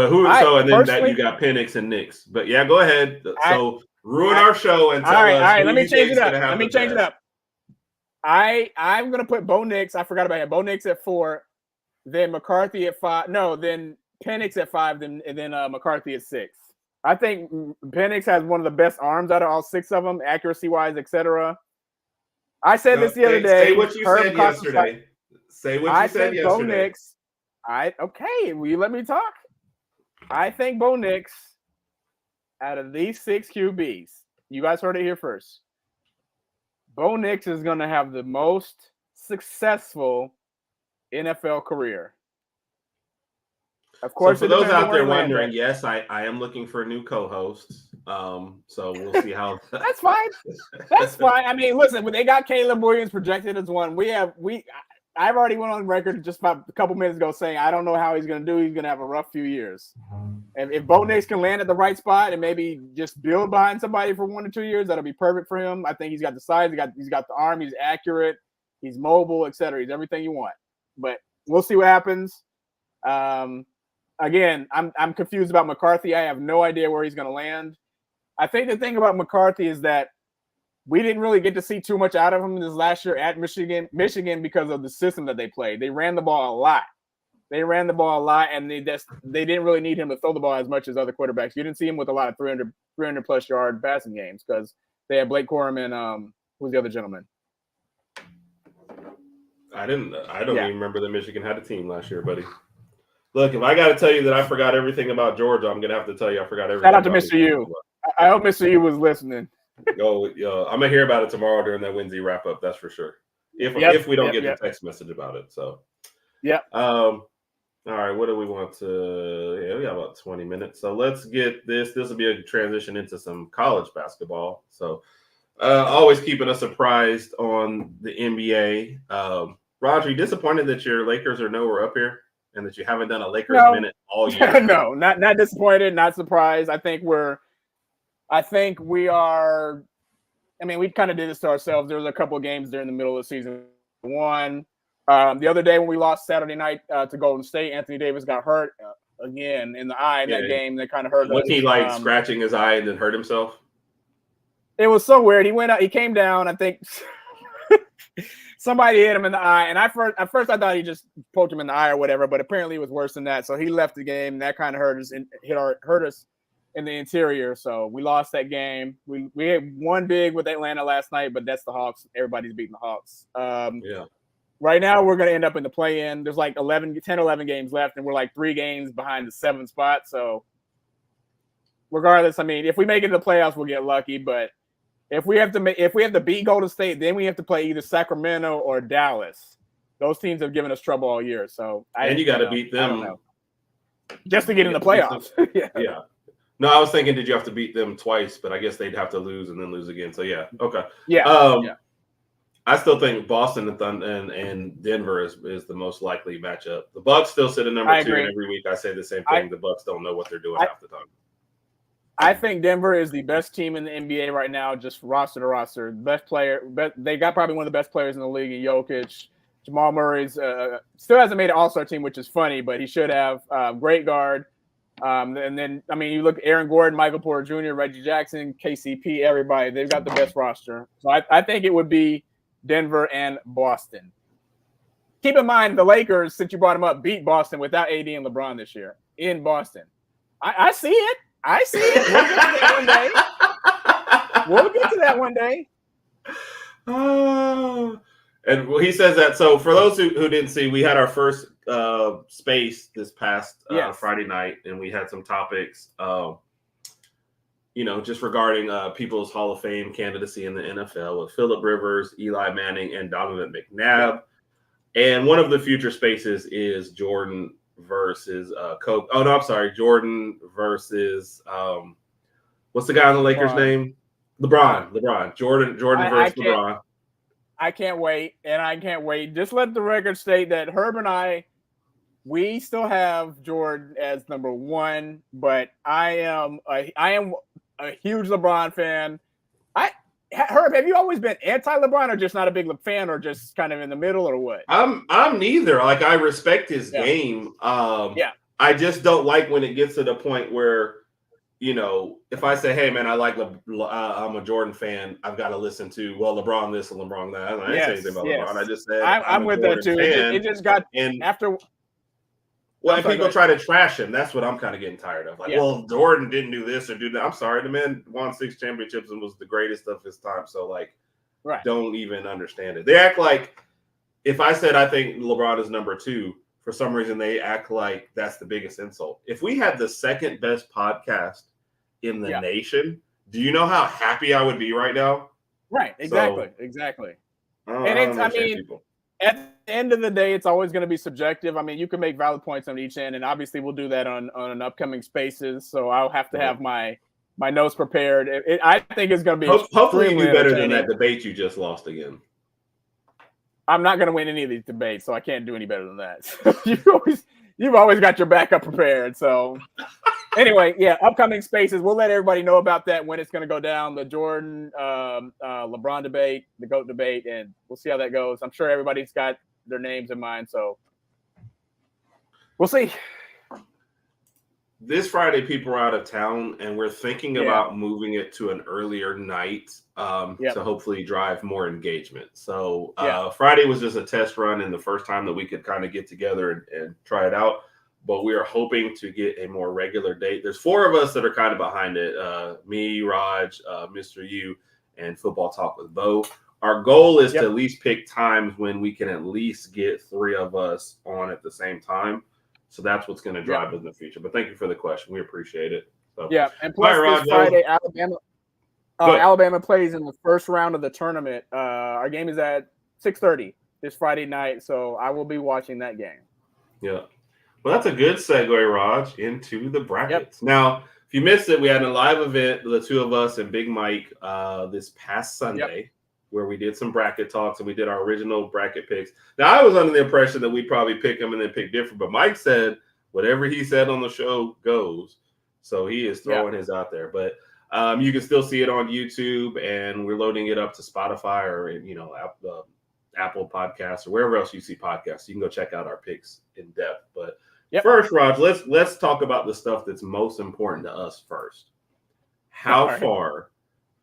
who? And then that you got Penix and Nix. But yeah, go ahead. So ruin our show and tell us. All right. Let me change it up. I'm gonna put Bo Nix. I forgot about him. Bo Nix at 4, then McCarthy at 5. No, then Penix at 5, and then McCarthy at 6. I think Penix has one of the best arms out of all 6 of them, accuracy wise, etc. I said this the other day. Say what you said yesterday. Say what you said yesterday. Bo Nix. Okay. Will you let me talk? I think Bo Nix, out of these 6 QBs, you guys heard it here first. Bo Nix is going to have the most successful NFL career. Of course, so for those out there wondering, yes, I am looking for a new co-host. So we'll see how. That's fine. That's fine. I mean, listen, when they got Caleb Williams projected as one, I've already went on record just about a couple minutes ago saying I don't know how he's going to do. He's going to have a rough few years. And if Bo Nix can land at the right spot and maybe just build behind somebody for 1 or 2 years, that'll be perfect for him. I think he's got the size, he's got the arm, he's accurate, he's mobile, etc. He's everything you want. But we'll see what happens. Again, I'm confused about McCarthy. I have no idea where he's going to land. I think the thing about McCarthy is that we didn't really get to see too much out of him this last year at Michigan because of the system that they played. They ran the ball a lot. And they didn't really need him to throw the ball as much as other quarterbacks. You didn't see him with a lot of 300 plus yard passing games because they had Blake Corum and who's the other gentleman? I don't even remember that Michigan had a team last year, buddy. Look, if I got to tell you that I forgot everything about Georgia, I'm going to have to tell you I forgot everything. Shout out to Mr. U. I hope Mr. U was listening. I'm going to hear about it tomorrow during that Wednesday wrap-up, that's for sure. If we don't get the text message about it. So, all right, what do we want to – we got about 20 minutes. So let's get this. This will be a transition into some college basketball. So always keeping us surprised on the NBA. Roger, you disappointed that your Lakers are nowhere up here? And that you haven't done a Lakers minute all year? No, not disappointed, not surprised. I think we are. I mean, we kind of did this to ourselves. There was a couple of games during the middle of season 1. The other day when we lost Saturday night to Golden State, Anthony Davis got hurt again in the eye in that game. That kind of hurt. Was he scratching his eye and then hurt himself? It was so weird. He went out. He came down. I think. Somebody hit him in the eye, and at first I thought he just poked him in the eye or whatever, but apparently it was worse than that. So he left the game. That kind of hurt us in the interior. So we lost that game. We had one big with Atlanta last night, but that's the Hawks. Everybody's beating the Hawks. Right now we're going to end up in the play-in. There's like 11 games left, and we're like 3 games behind the 7th spot. So regardless, I mean, if we make it to the playoffs, we'll get lucky, but if we have to beat Golden State, then we have to play either Sacramento or Dallas. Those teams have given us trouble all year. So you got to beat them just to get in the playoffs. Yeah. No, I was thinking, did you have to beat them twice? But I guess they'd have to lose and then lose again. So okay. I still think Boston and Denver is the most likely matchup. The Bucks still sit at number 2, and every week I say the same thing. The Bucks don't know what they're doing half the time. I think Denver is the best team in the NBA right now, just roster to roster. Best player, they got probably one of the best players in the league in Jokic. Jamal Murray's still hasn't made an all-star team, which is funny, but he should have. Great guard. And then, I mean, you look at Aaron Gordon, Michael Porter Jr., Reggie Jackson, KCP, everybody. They've got the best roster. So I think it would be Denver and Boston. Keep in mind, the Lakers, since you brought them up, beat Boston without AD and LeBron this year in Boston. I see it. I see it. We'll get to that one day. And he says that. So for those who didn't see, we had our first space this past Friday night, and we had some topics, just regarding people's Hall of Fame candidacy in the NFL with Phillip Rivers, Eli Manning, and Donovan McNabb. And one of the future spaces is Jordan versus Kobe. Oh, no, I'm sorry. Jordan versus what's the guy on the Lakers name? LeBron. Jordan versus LeBron. I can't wait. And I can't wait. Just let the record state that Herb and I, we still have Jordan as number one, but I am a huge LeBron fan. Herb, have you always been anti-LeBron, or just not a big fan, or just kind of in the middle, or what? I'm neither. Like, I respect his game. I just don't like when it gets to the point where, if I say, "Hey, man, I'm a Jordan fan," I've got to listen to LeBron this and LeBron that. I didn't say anything about LeBron. I just said I'm with that too. It just got after. Well, people try to trash him. That's what I'm kind of getting tired of. Like, Jordan didn't do this or do that. I'm sorry, the man won 6 championships and was the greatest of his time. So, don't even understand it. They act like if I said I think LeBron is number 2, for some reason they act like that's the biggest insult. If we had the second best podcast in the nation, do you know how happy I would be right now? Right. Exactly. At the end of the day, it's always going to be subjective. I mean, you can make valid points on each end, and obviously we'll do that on an upcoming spaces. So I'll have to have my notes prepared. I think it's going to be hopefully you do better than that debate you just lost again. I'm not going to win any of these debates, so I can't do any better than that. You've always got your backup prepared. So anyway, upcoming spaces. We'll let everybody know about that when it's going to go down. The Jordan, LeBron debate, the GOAT debate, and we'll see how that goes. I'm sure everybody's got their names in mind, so we'll see. This Friday, people are out of town, and we're thinking about moving it to an earlier night to hopefully drive more engagement. So Friday was just a test run and the first time that we could kind of get together and try it out. But we are hoping to get a more regular date. There's 4 of us that are kind of behind it. Me, Raj, Mr. U, and Football Talk with Bo. Our goal is to at least pick times when we can at least get 3 of us on at the same time. So that's what's going to drive us in the future. But thank you for the question. We appreciate it. So. Yeah, and plus this Friday, Alabama plays in the first round of the tournament. Our game is at 6:30 this Friday night, so I will be watching that game. Yeah. Well, that's a good segue, Raj, into the brackets. Now, if you missed it, we had a live event, the 2 of us and Big Mike, this past Sunday, where we did some bracket talks and we did our original bracket picks. Now, I was under the impression that we'd probably pick them and then pick different, but Mike said whatever he said on the show goes. So he is throwing his out there. But you can still see it on YouTube, and we're loading it up to Spotify or Apple Podcasts or wherever else you see podcasts. You can go check out our picks in depth. But first, Raj, let's talk about the stuff that's most important to us first. How far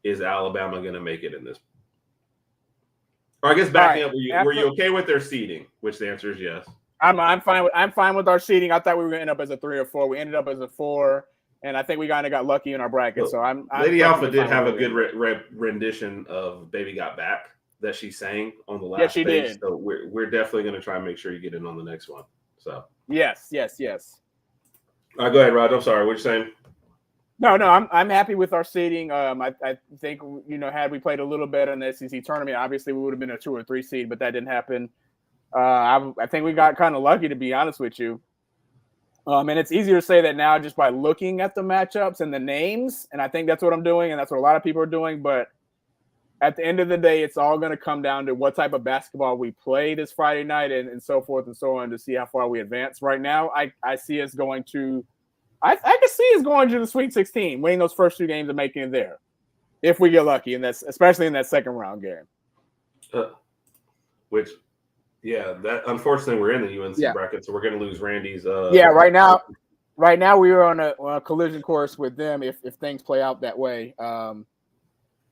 is Alabama going to make it in this? Or I guess backing up, were you okay with their seeding? Which the answer is yes. I'm fine with our seeding. I thought we were going to end up as a 3 or 4. We ended up as a 4, and I think we kind of got lucky in our bracket. So I'm Lady Alpha did have a good rendition of "Baby Got Back" that she sang on the last. Yeah, she did. So we're definitely going to try and make sure you get in on the next one. So yes. All right, go ahead, Raj. I'm sorry. What you saying? No, I'm happy with our seeding. I think had we played a little better in the SEC tournament, obviously we would have been a 2 or 3 seed, but that didn't happen. I think we got kind of lucky, to be honest with you. And it's easier to say that now just by looking at the matchups and the names, and I think that's what I'm doing, and that's what a lot of people are doing. But at the end of the day, it's all going to come down to what type of basketball we play this Friday night and so forth and so on to see how far we advance. Right now, I see us going to. I can see us going to the Sweet 16, winning those first 2 games and making it there, if we get lucky, and that's especially in that second round game. That unfortunately we're in the UNC bracket, so we're going to lose Randy's. Right now we are on a collision course with them if things play out that way. I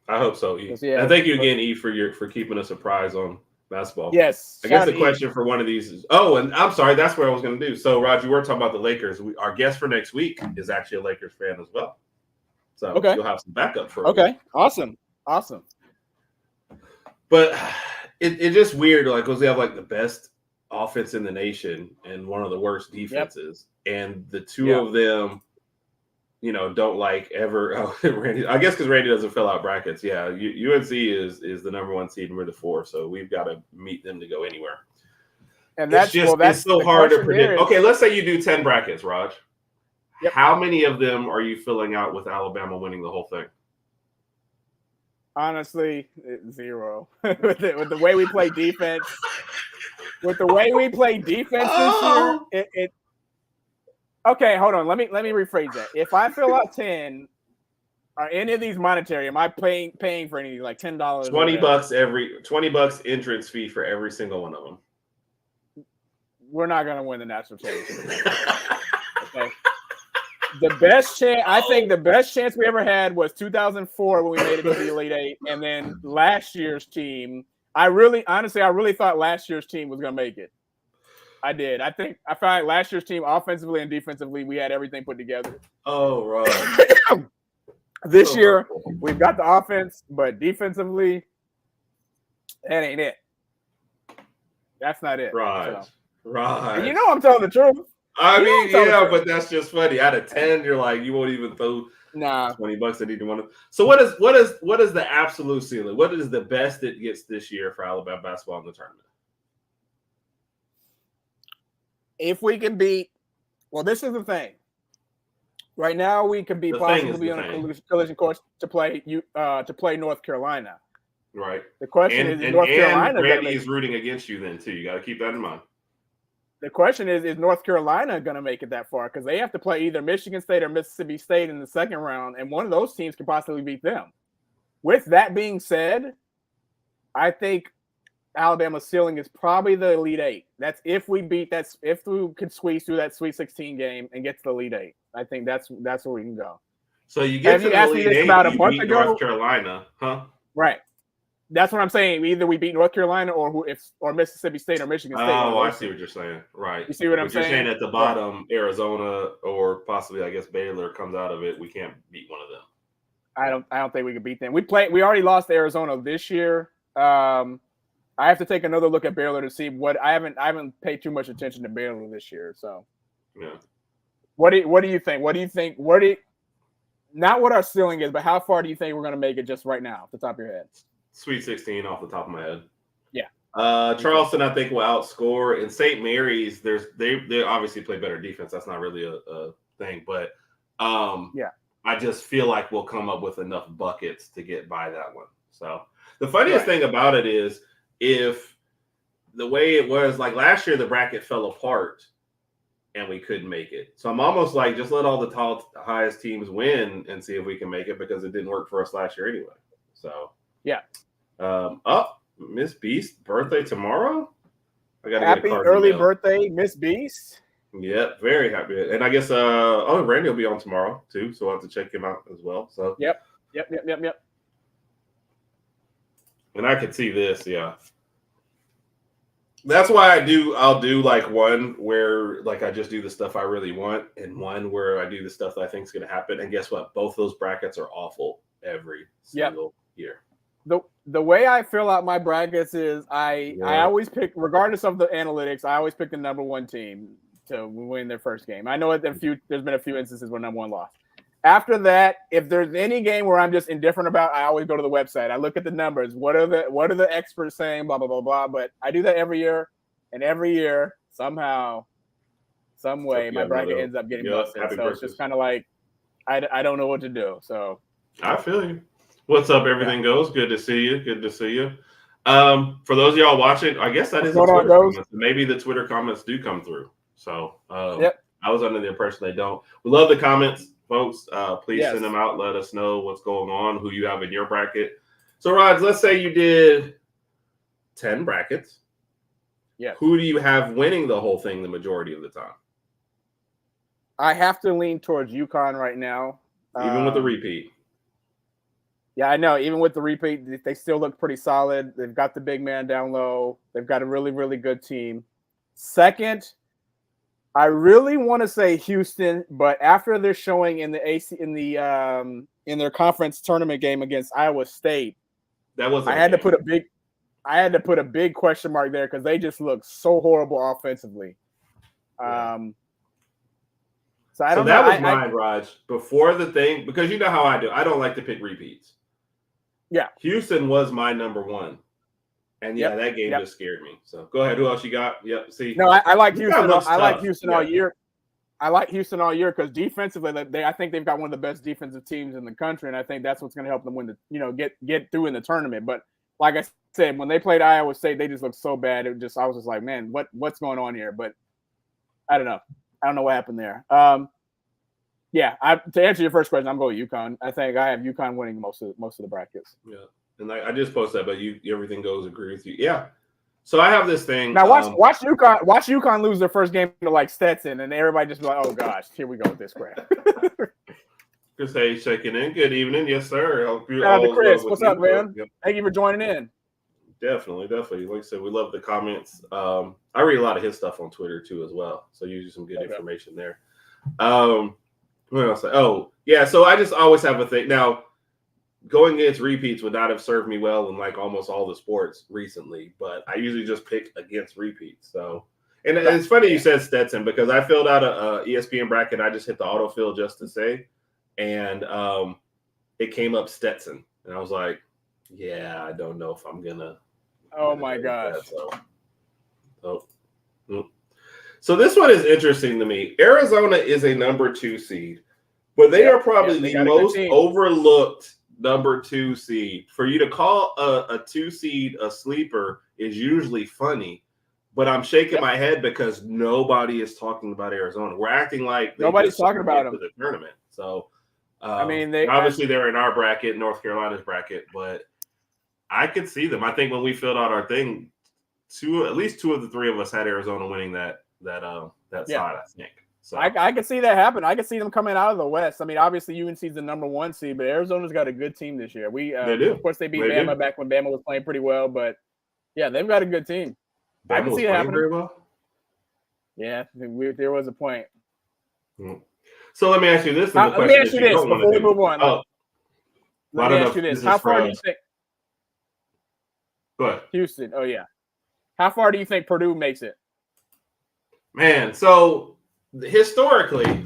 hope so, E. And thank you again, E, for keeping us surprised on basketball. Yes. I guess the question for one of these is, and I'm sorry, that's what I was going to do. So, Roger, we're talking about the Lakers. Our guest for next week is actually a Lakers fan as well. So you'll have some backup for Okay, awesome. But It's just weird, like, because they have like the best offense in the nation and one of the worst defenses, and the two of them, don't like ever. Oh, Randy, I guess because Randy doesn't fill out brackets. Yeah, UNC is the number 1 seed and we're the 4, so we've got to meet them to go anywhere. And that's it's so hard to predict. Okay, let's say you do 10 brackets, Raj. Yep. How many of them are you filling out with Alabama winning the whole thing? Honestly, 0. with the way we play defense, this year, Okay, hold on. Let me rephrase that. If I fill out 10, are any of these monetary? Am I paying for any, like $10? $20 entrance fee for every single one of them. We're not gonna win the national championship. Okay. I think the best chance we ever had was 2004 when we made it to the Elite Eight, and then last year's team. I really thought last year's team was gonna make it. I did. I felt like last year's team, offensively and defensively, we had everything put together. Oh, right. This year, we've got the offense, but defensively, that ain't it. That's not it. Right. So. Right. And I'm telling the truth. But that's just funny. Out of 10, you're like, you won't even throw $20 at either one of them. So what is the absolute ceiling? What is the best it gets this year for Alabama basketball in the tournament? If we can beat, this is the thing. Right now, we could be possibly on a collision course to play North Carolina. Right. The question is North Carolina. And Randy is rooting against you then too. You got to keep that in mind. The question is North Carolina going to make it that far? Because they have to play either Michigan State or Mississippi State in the second round, and one of those teams could possibly beat them. With that being said, I think Alabama's ceiling is probably the Elite Eight. That's if we could squeeze through that Sweet 16 game and get to the Elite Eight. I think that's where we can go. So you get to the Elite Eight, you beat North Carolina, huh? Right. That's what I'm saying. Either we beat North Carolina or Mississippi State or Michigan State. Oh, I see what you're saying. Right. You see what I'm saying? You're saying at the bottom, Arizona or possibly, I guess, Baylor comes out of it. We can't beat one of them. I don't think we can beat them. We already lost to Arizona this year. I have to take another look at Baylor to see what I haven't paid too much attention to Baylor this year. So, yeah. What do you think? Not what our ceiling is, but how far do you think we're going to make it just right now, off the top of your head? Sweet 16 off the top of my head. Yeah. Charleston, I think, will outscore. And St. Mary's, they obviously play better defense. That's not really a thing, but I just feel like we'll come up with enough buckets to get by that one. So the funniest thing about it is if the way it was, like last year, the bracket fell apart and we couldn't make it. So I'm almost like, just let all the highest teams win and see if we can make it, because it didn't work for us last year anyway. So yeah. Miss Beast birthday tomorrow. I got happy early birthday, Miss Beast. Yep, very happy. And I guess Randy will be on tomorrow too, so I'll have to check him out as well. So yep. And I could see this, yeah. That's why I'll do like one where like I just do the stuff I really want, and one where I do the stuff that I think is going to happen. And guess what? Both those brackets are awful every single year. The way I fill out my brackets is I always pick, regardless of the analytics, I always pick the number 1 team to win their first game. I know there's been a few instances where number 1 lost. After that, if there's any game where I'm just indifferent about, I always go to the website. I look at the numbers. What are the experts saying? Blah blah blah blah. But I do that every year, and every year somehow, some way, my bracket ends up getting busted. So it's just kind of like I don't know what to do. So I feel you. What's up? Everything goes. Good to see you. Good to see you. For those of y'all watching, I guess that is the Twitter comments. Maybe the Twitter comments do come through. So I was under the impression they don't. We love the comments. Folks, please send them out. Let us know what's going on, who you have in your bracket. So, Raj, let's say you did 10 brackets. Yeah. Who do you have winning the whole thing the majority of the time? I have to lean towards UConn right now. Even with the repeat. Yeah, I know. Even with the repeat, they still look pretty solid. They've got the big man down low. They've got a really, really good team. Second, I really want to say Houston, but after their showing in the in their conference tournament game against Iowa State, that wasn't. I had to put a big. I had to put a big question mark there because they just look so horrible offensively. So I don't know. That was mine, Raj. Before the thing, because you know how I do. I don't like to pick repeats. Yeah. Houston was my number one. And that game just scared me. So go ahead. Who else you got? Yep. See. No, I like Houston. I like Houston all year. I like Houston all year because defensively, I think they've got one of the best defensive teams in the country, and I think that's what's going to help them win get through in the tournament. But like I said, when they played Iowa State, they just looked so bad. I was just like, man, what's going on here? But I don't know. I don't know what happened there. To answer your first question, I'm going UConn. I think I have UConn winning most of the brackets. Yeah, and I just posted that, but everything goes agree with you. Yeah. So I have this thing. Now watch UConn lose their first game to like Stetson, and everybody just be like, "Oh gosh, here we go with this crap." Chris Hayes checking in. Good evening, yes sir. Shout out to Chris. What's up, man? Yep. Thank you for joining in. Definitely. Like I said, we love the comments. I read a lot of his stuff on Twitter too as well, so usually some good information there. What else? Oh yeah. So I just always have a thing now. Going against repeats would not have served me well in like almost all the sports recently, but I usually just pick against repeats. So, and it's funny you said Stetson because I filled out a ESPN bracket. I just hit the autofill just to say, and it came up Stetson, and I was like, yeah, I don't know if I'm gonna. Oh my gosh. So this one is interesting to me. Arizona is a number 2 seed, but they are probably the most overlooked number 2 seed. For you to call a 2 seed a sleeper is usually funny, but I'm shaking my head because nobody is talking about Arizona. We're acting like nobody's talking about them the tournament. So I mean, they're in our bracket, North Carolina's bracket, but I could see them. I think when we filled out our thing, at least 2 of the 3 of us had Arizona winning that side, I think. So I could see that happen. I could see them coming out of the West. I mean, obviously UNC is the number 1 seed, but Arizona's got a good team this year. They do. Of course, they beat Bama back when Bama was playing pretty well, but yeah, they've got a good team. Bama I can see it happening. Very well. Yeah, there was a point. So let me ask you this. Let me ask you this before we move on. Let me ask you this. How far do you think? Go ahead. Houston. Oh yeah. How far do you think Purdue makes it? Man, so historically,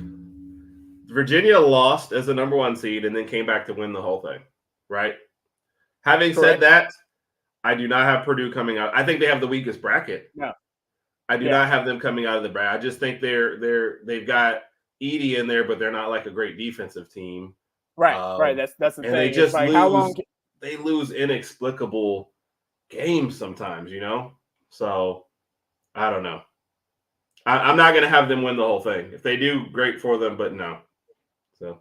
Virginia lost as the number 1 seed and then came back to win the whole thing, right? Having said that, I do not have Purdue coming out. I think they have the weakest bracket. No. I do not have them coming out of the bracket. I just think they've got Edey in there, but they're not like a great defensive team. Right, right. That's the thing. They just they lose inexplicable games sometimes, So I don't know. I'm not going to have them win the whole thing. If they do, great for them, but no. So,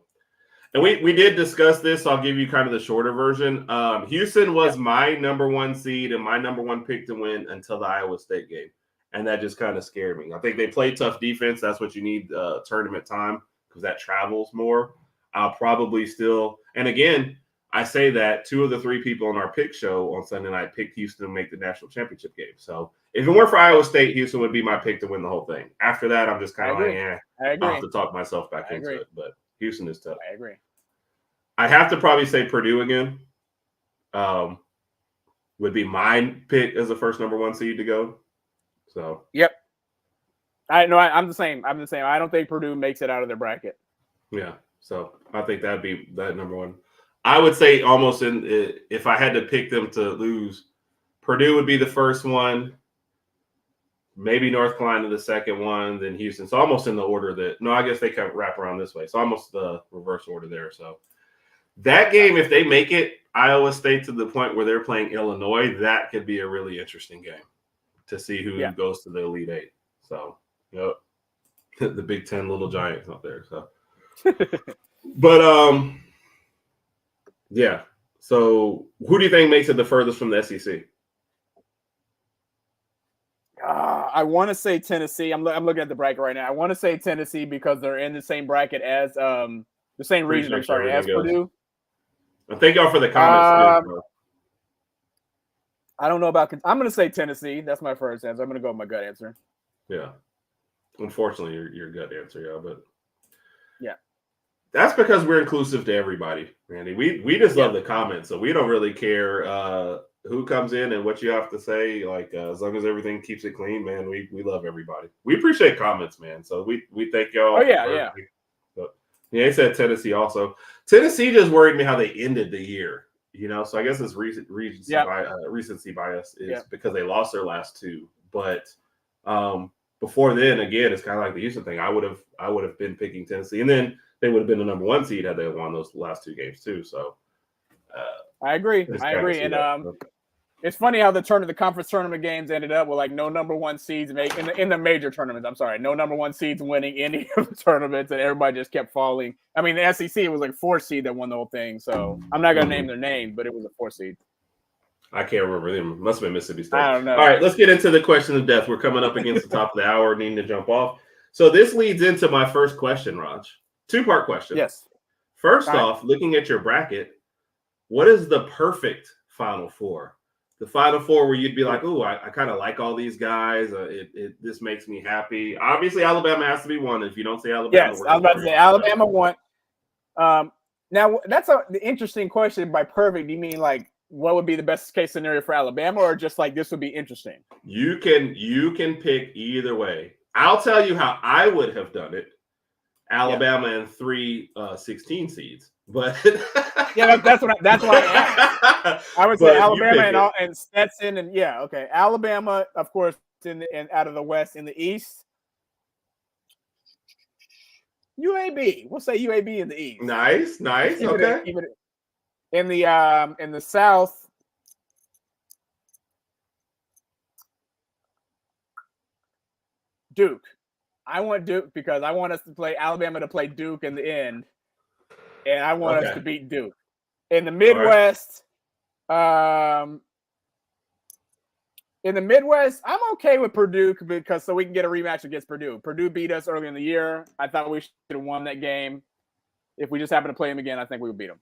and we did discuss this. So I'll give you kind of the shorter version. Houston was my number 1 seed and my number 1 pick to win until the Iowa State game. And that just kind of scared me. I think they play tough defense. That's what you need tournament time because that travels more. I'll probably still, and again, I say that 2 of the 3 people on our pick show on Sunday night picked Houston to make the national championship game. So if it weren't for Iowa State, Houston would be my pick to win the whole thing. After that, I'm just kind of like, I'll have to talk myself back into it. But Houston is tough. I agree. I'd have to probably say Purdue again. Would be my pick as the first number 1 seed to go. So yep. I'm the same. I don't think Purdue makes it out of their bracket. Yeah. So I think that'd be that number 1. I would say almost if I had to pick them to lose, Purdue would be the first one, maybe North Carolina the second one, then Houston. So almost in the order I guess they kind of wrap around this way. So almost the reverse order there. So that game, if they make it Iowa State to the point where they're playing Illinois, that could be a really interesting game to see who goes to the Elite 8. So, the Big Ten little giants out there. So, but yeah. So, who do you think makes it the furthest from the SEC? I want to say Tennessee. I'm looking at the bracket right now. I want to say Tennessee because they're in the same bracket as the same region. I'm sorry, as Purdue. And thank y'all for the comments. I don't know about. I'm going to say Tennessee. That's my first answer. I'm going to go with my gut answer. Yeah. Unfortunately, your gut answer, but yeah. That's because we're inclusive to everybody, Randy. We just love the comments, so we don't really care who comes in and what you have to say. Like as long as everything keeps it clean, man, we love everybody. We appreciate comments, man. So we thank y'all. Oh yeah. But, yeah, they said Tennessee also. Tennessee just worried me how they ended the year. So I guess it's recency bias is because they lost their last two. But before then, again, it's kind of like the Houston thing. I would have been picking Tennessee, and then they would have been the number 1 seed had they won those last 2 games too. So I agree. And it's funny how the conference tournament games ended up with like no number 1 seeds in the major tournaments. I'm sorry, no number 1 seeds winning any of the tournaments, and everybody just kept falling. I mean, the SEC was like 4 seed that won the whole thing. So I'm not gonna name their name, but it was a 4 seed. I can't remember them. Must have been Mississippi State. I don't know. All right, let's get into the question of death. We're coming up against the top of the hour, needing to jump off. So this leads into my first question, Raj. 2-part question. Yes. First off, looking at your bracket, what is the perfect Final Four? The Final Four where you'd be like, "Ooh, I kind of like all these guys. This makes me happy." Obviously, Alabama has to be one. If you don't say Alabama, yes, I was about to say Alabama won. Now that's the interesting question. By perfect, do you mean like what would be the best case scenario for Alabama, or just like this would be interesting? You can pick either way. I'll tell you how I would have done it. Alabama and 3 16 seeds. But yeah, that's what I asked. I would say Alabama and Stetson and okay. Alabama, of course, and out of the West. In the East, UAB. We'll say UAB in the East. Nice. Okay. In the South, Duke. I want Duke because I want us to play Alabama to play Duke in the end. And I want us to beat Duke. In the Midwest, I'm okay with Purdue because so we can get a rematch against Purdue. Purdue beat us early in the year. I thought we should have won that game. If we just happen to play them again, I think we would beat them.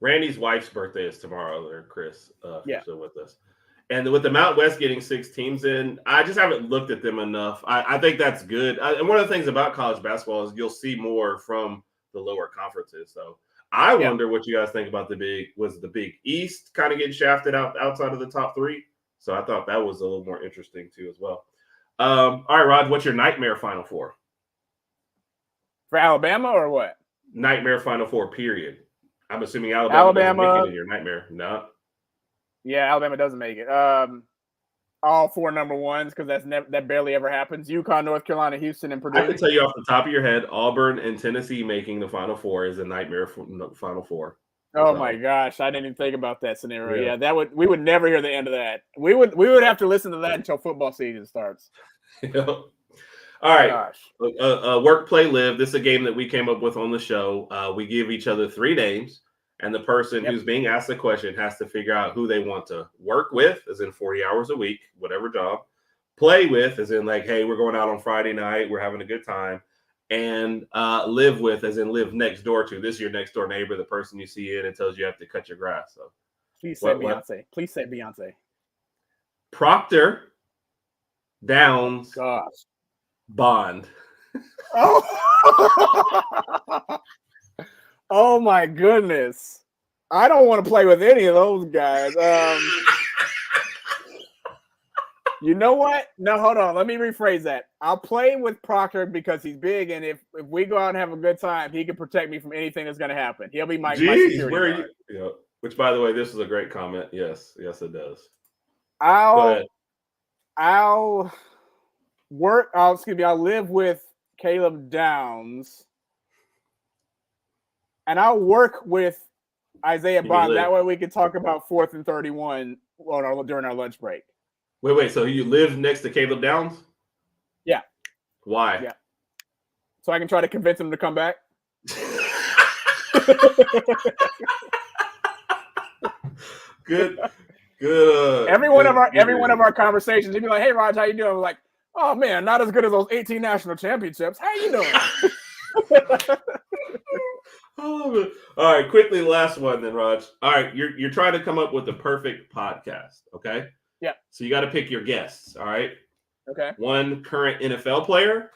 Randy's wife's birthday is tomorrow, or Chris, still with us. And with the Mount West getting 6 teams in, I just haven't looked at them enough. I think that's good. And one of the things about college basketball is you'll see more from the lower conferences. So I wonder what you guys think about the Big East kind of getting shafted outside of the top 3. So I thought that was a little more interesting too as well. All right, Rod, what's your nightmare Final Four? For Alabama or what? Nightmare Final Four, period. I'm assuming Alabama doesn't make it in your nightmare. No. Yeah, Alabama doesn't make it. All 4 number 1s because that barely ever happens. UConn, North Carolina, Houston, and Purdue. I can tell you off the top of your head, Auburn and Tennessee making the Final Four is a nightmare for Final Four. Oh my gosh, I didn't even think about that scenario. Yeah, we would never hear the end of that. We would have to listen to that until football season starts. All right. Work, play, live. This is a game that we came up with on the show. We give each other 3 names. And the person who's being asked the question has to figure out who they want to work with, as in 40 hours a week, whatever job. Play with, as in like, hey, we're going out on Friday night, we're having a good time. And live with, as in live next door to. This is your next door neighbor, the person you see in and tells you have to cut your grass. So please say Beyonce. Please say Beyonce. Procter, Downs, Bond. Oh. Oh my goodness. I don't want to play with any of those guys. You know what? No, hold on. Let me rephrase that. I'll play with Proctor because he's big, and if we go out and have a good time, he can protect me from anything that's going to happen. He'll be my security guard. Which, by the way, this is a great comment. Yes, it does. I'll live with Caleb Downs. And I'll work with Isaiah Bond. That way we can talk about 4th and 31 during our lunch break. Wait. So you live next to Caleb Downs? Yeah. Why? Yeah. So I can try to convince him to come back. Good. Every one of our conversations, he'd be like, "Hey, Raj, how you doing?" I'm like, "Oh man, not as good as those 18 national championships. How you doing?" All right, quickly, last one then, Raj. All right, you're trying to come up with the perfect podcast, okay? Yeah. So you got to pick your guests, all right? Okay. 1 current NFL player,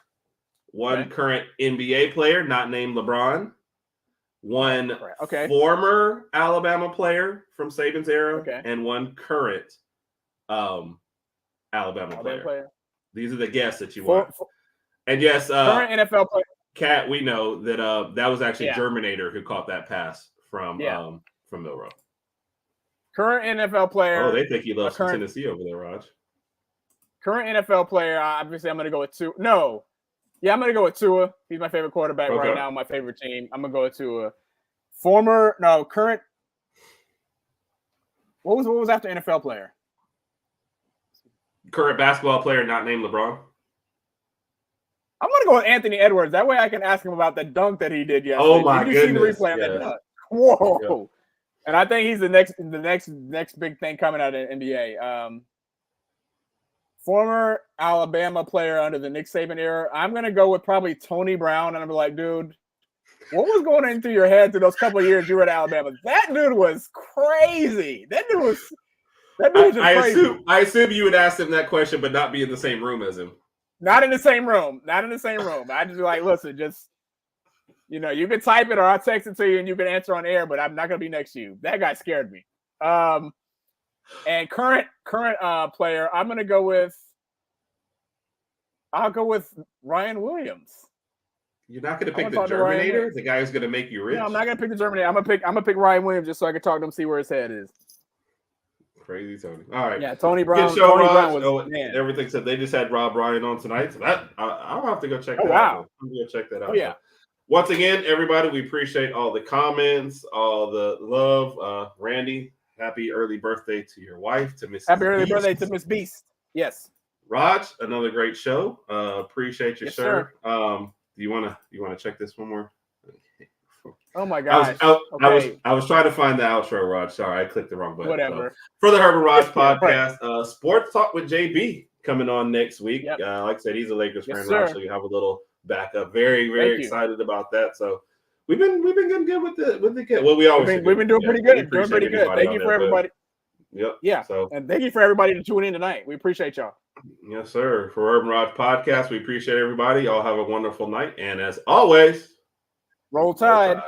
1 current NBA player, not named LeBron, one Okay. former Alabama player from Saban's era, Okay. and one current Alabama player. These are the guests that you want. And yes, current NFL player. Kat, we know that that was actually Germinator who caught that pass from Milroe. Current NFL player. Oh, they think he loves Tennessee over there, Raj. Current NFL player. Obviously, I'm going to go with Tua. No. Yeah, I'm going to go with Tua. He's my favorite quarterback right now. My favorite team. I'm going to go with Tua. Current. What was after NFL player? Current basketball player not named LeBron. I'm going to go with Anthony Edwards. That way I can ask him about the dunk that he did yesterday. Oh, my goodness. Did you see the replay of that dunk? Whoa. Yeah. And I think he's the next big thing coming out of the NBA. Former Alabama player under the Nick Saban era. I'm going to go with probably Tony Brown. And I'm like, dude, what was going in through your head through those couple of years you were at Alabama? That dude was crazy. That dude was just crazy. I assume you would ask him that question, but not be in the same room as him. Not in the same room. I just be like, listen, just, you can type it or I'll text it to you and you can answer on air, but I'm not going to be next to you. That guy scared me. And current player, I'll go with Ryan Williams. You're not going to pick the Germinator, the guy who's going to make you rich? No, I'm not going to pick the Germinator. I'm gonna pick Ryan Williams just so I can talk to him, see where his head is. Crazy Tony. All right. Yeah, Tony Brown. Everything said they just had Rob Ryan on tonight, so that I'll have to go check that out. Wow. I'm going to check that out. Oh, yeah. Once again, everybody, we appreciate all the comments, all the love. Randy, happy early birthday to your wife, to Miss. Happy early birthday to Miss Beast. Yes. Raj, another great show. Appreciate you, yes, sir. Do you want to check this one more? Oh my gosh. I was trying to find the outro, Raj. Sorry, I clicked the wrong button. Whatever. So, for the Herbert Raj podcast, Sports Talk with JB coming on next week. Yep. Like I said, he's a Lakers fan, sir. so you have a little backup. Very, very excited about that. So we've been getting good with the kid. Well, we've been doing pretty good. Doing pretty good. Thank you for everybody. Yep. Yeah. So, and thank you for everybody to tune in tonight. We appreciate y'all. Yes, sir. For Urban Raj Podcast, we appreciate everybody. Y'all have a wonderful night. And as always, Roll Tide.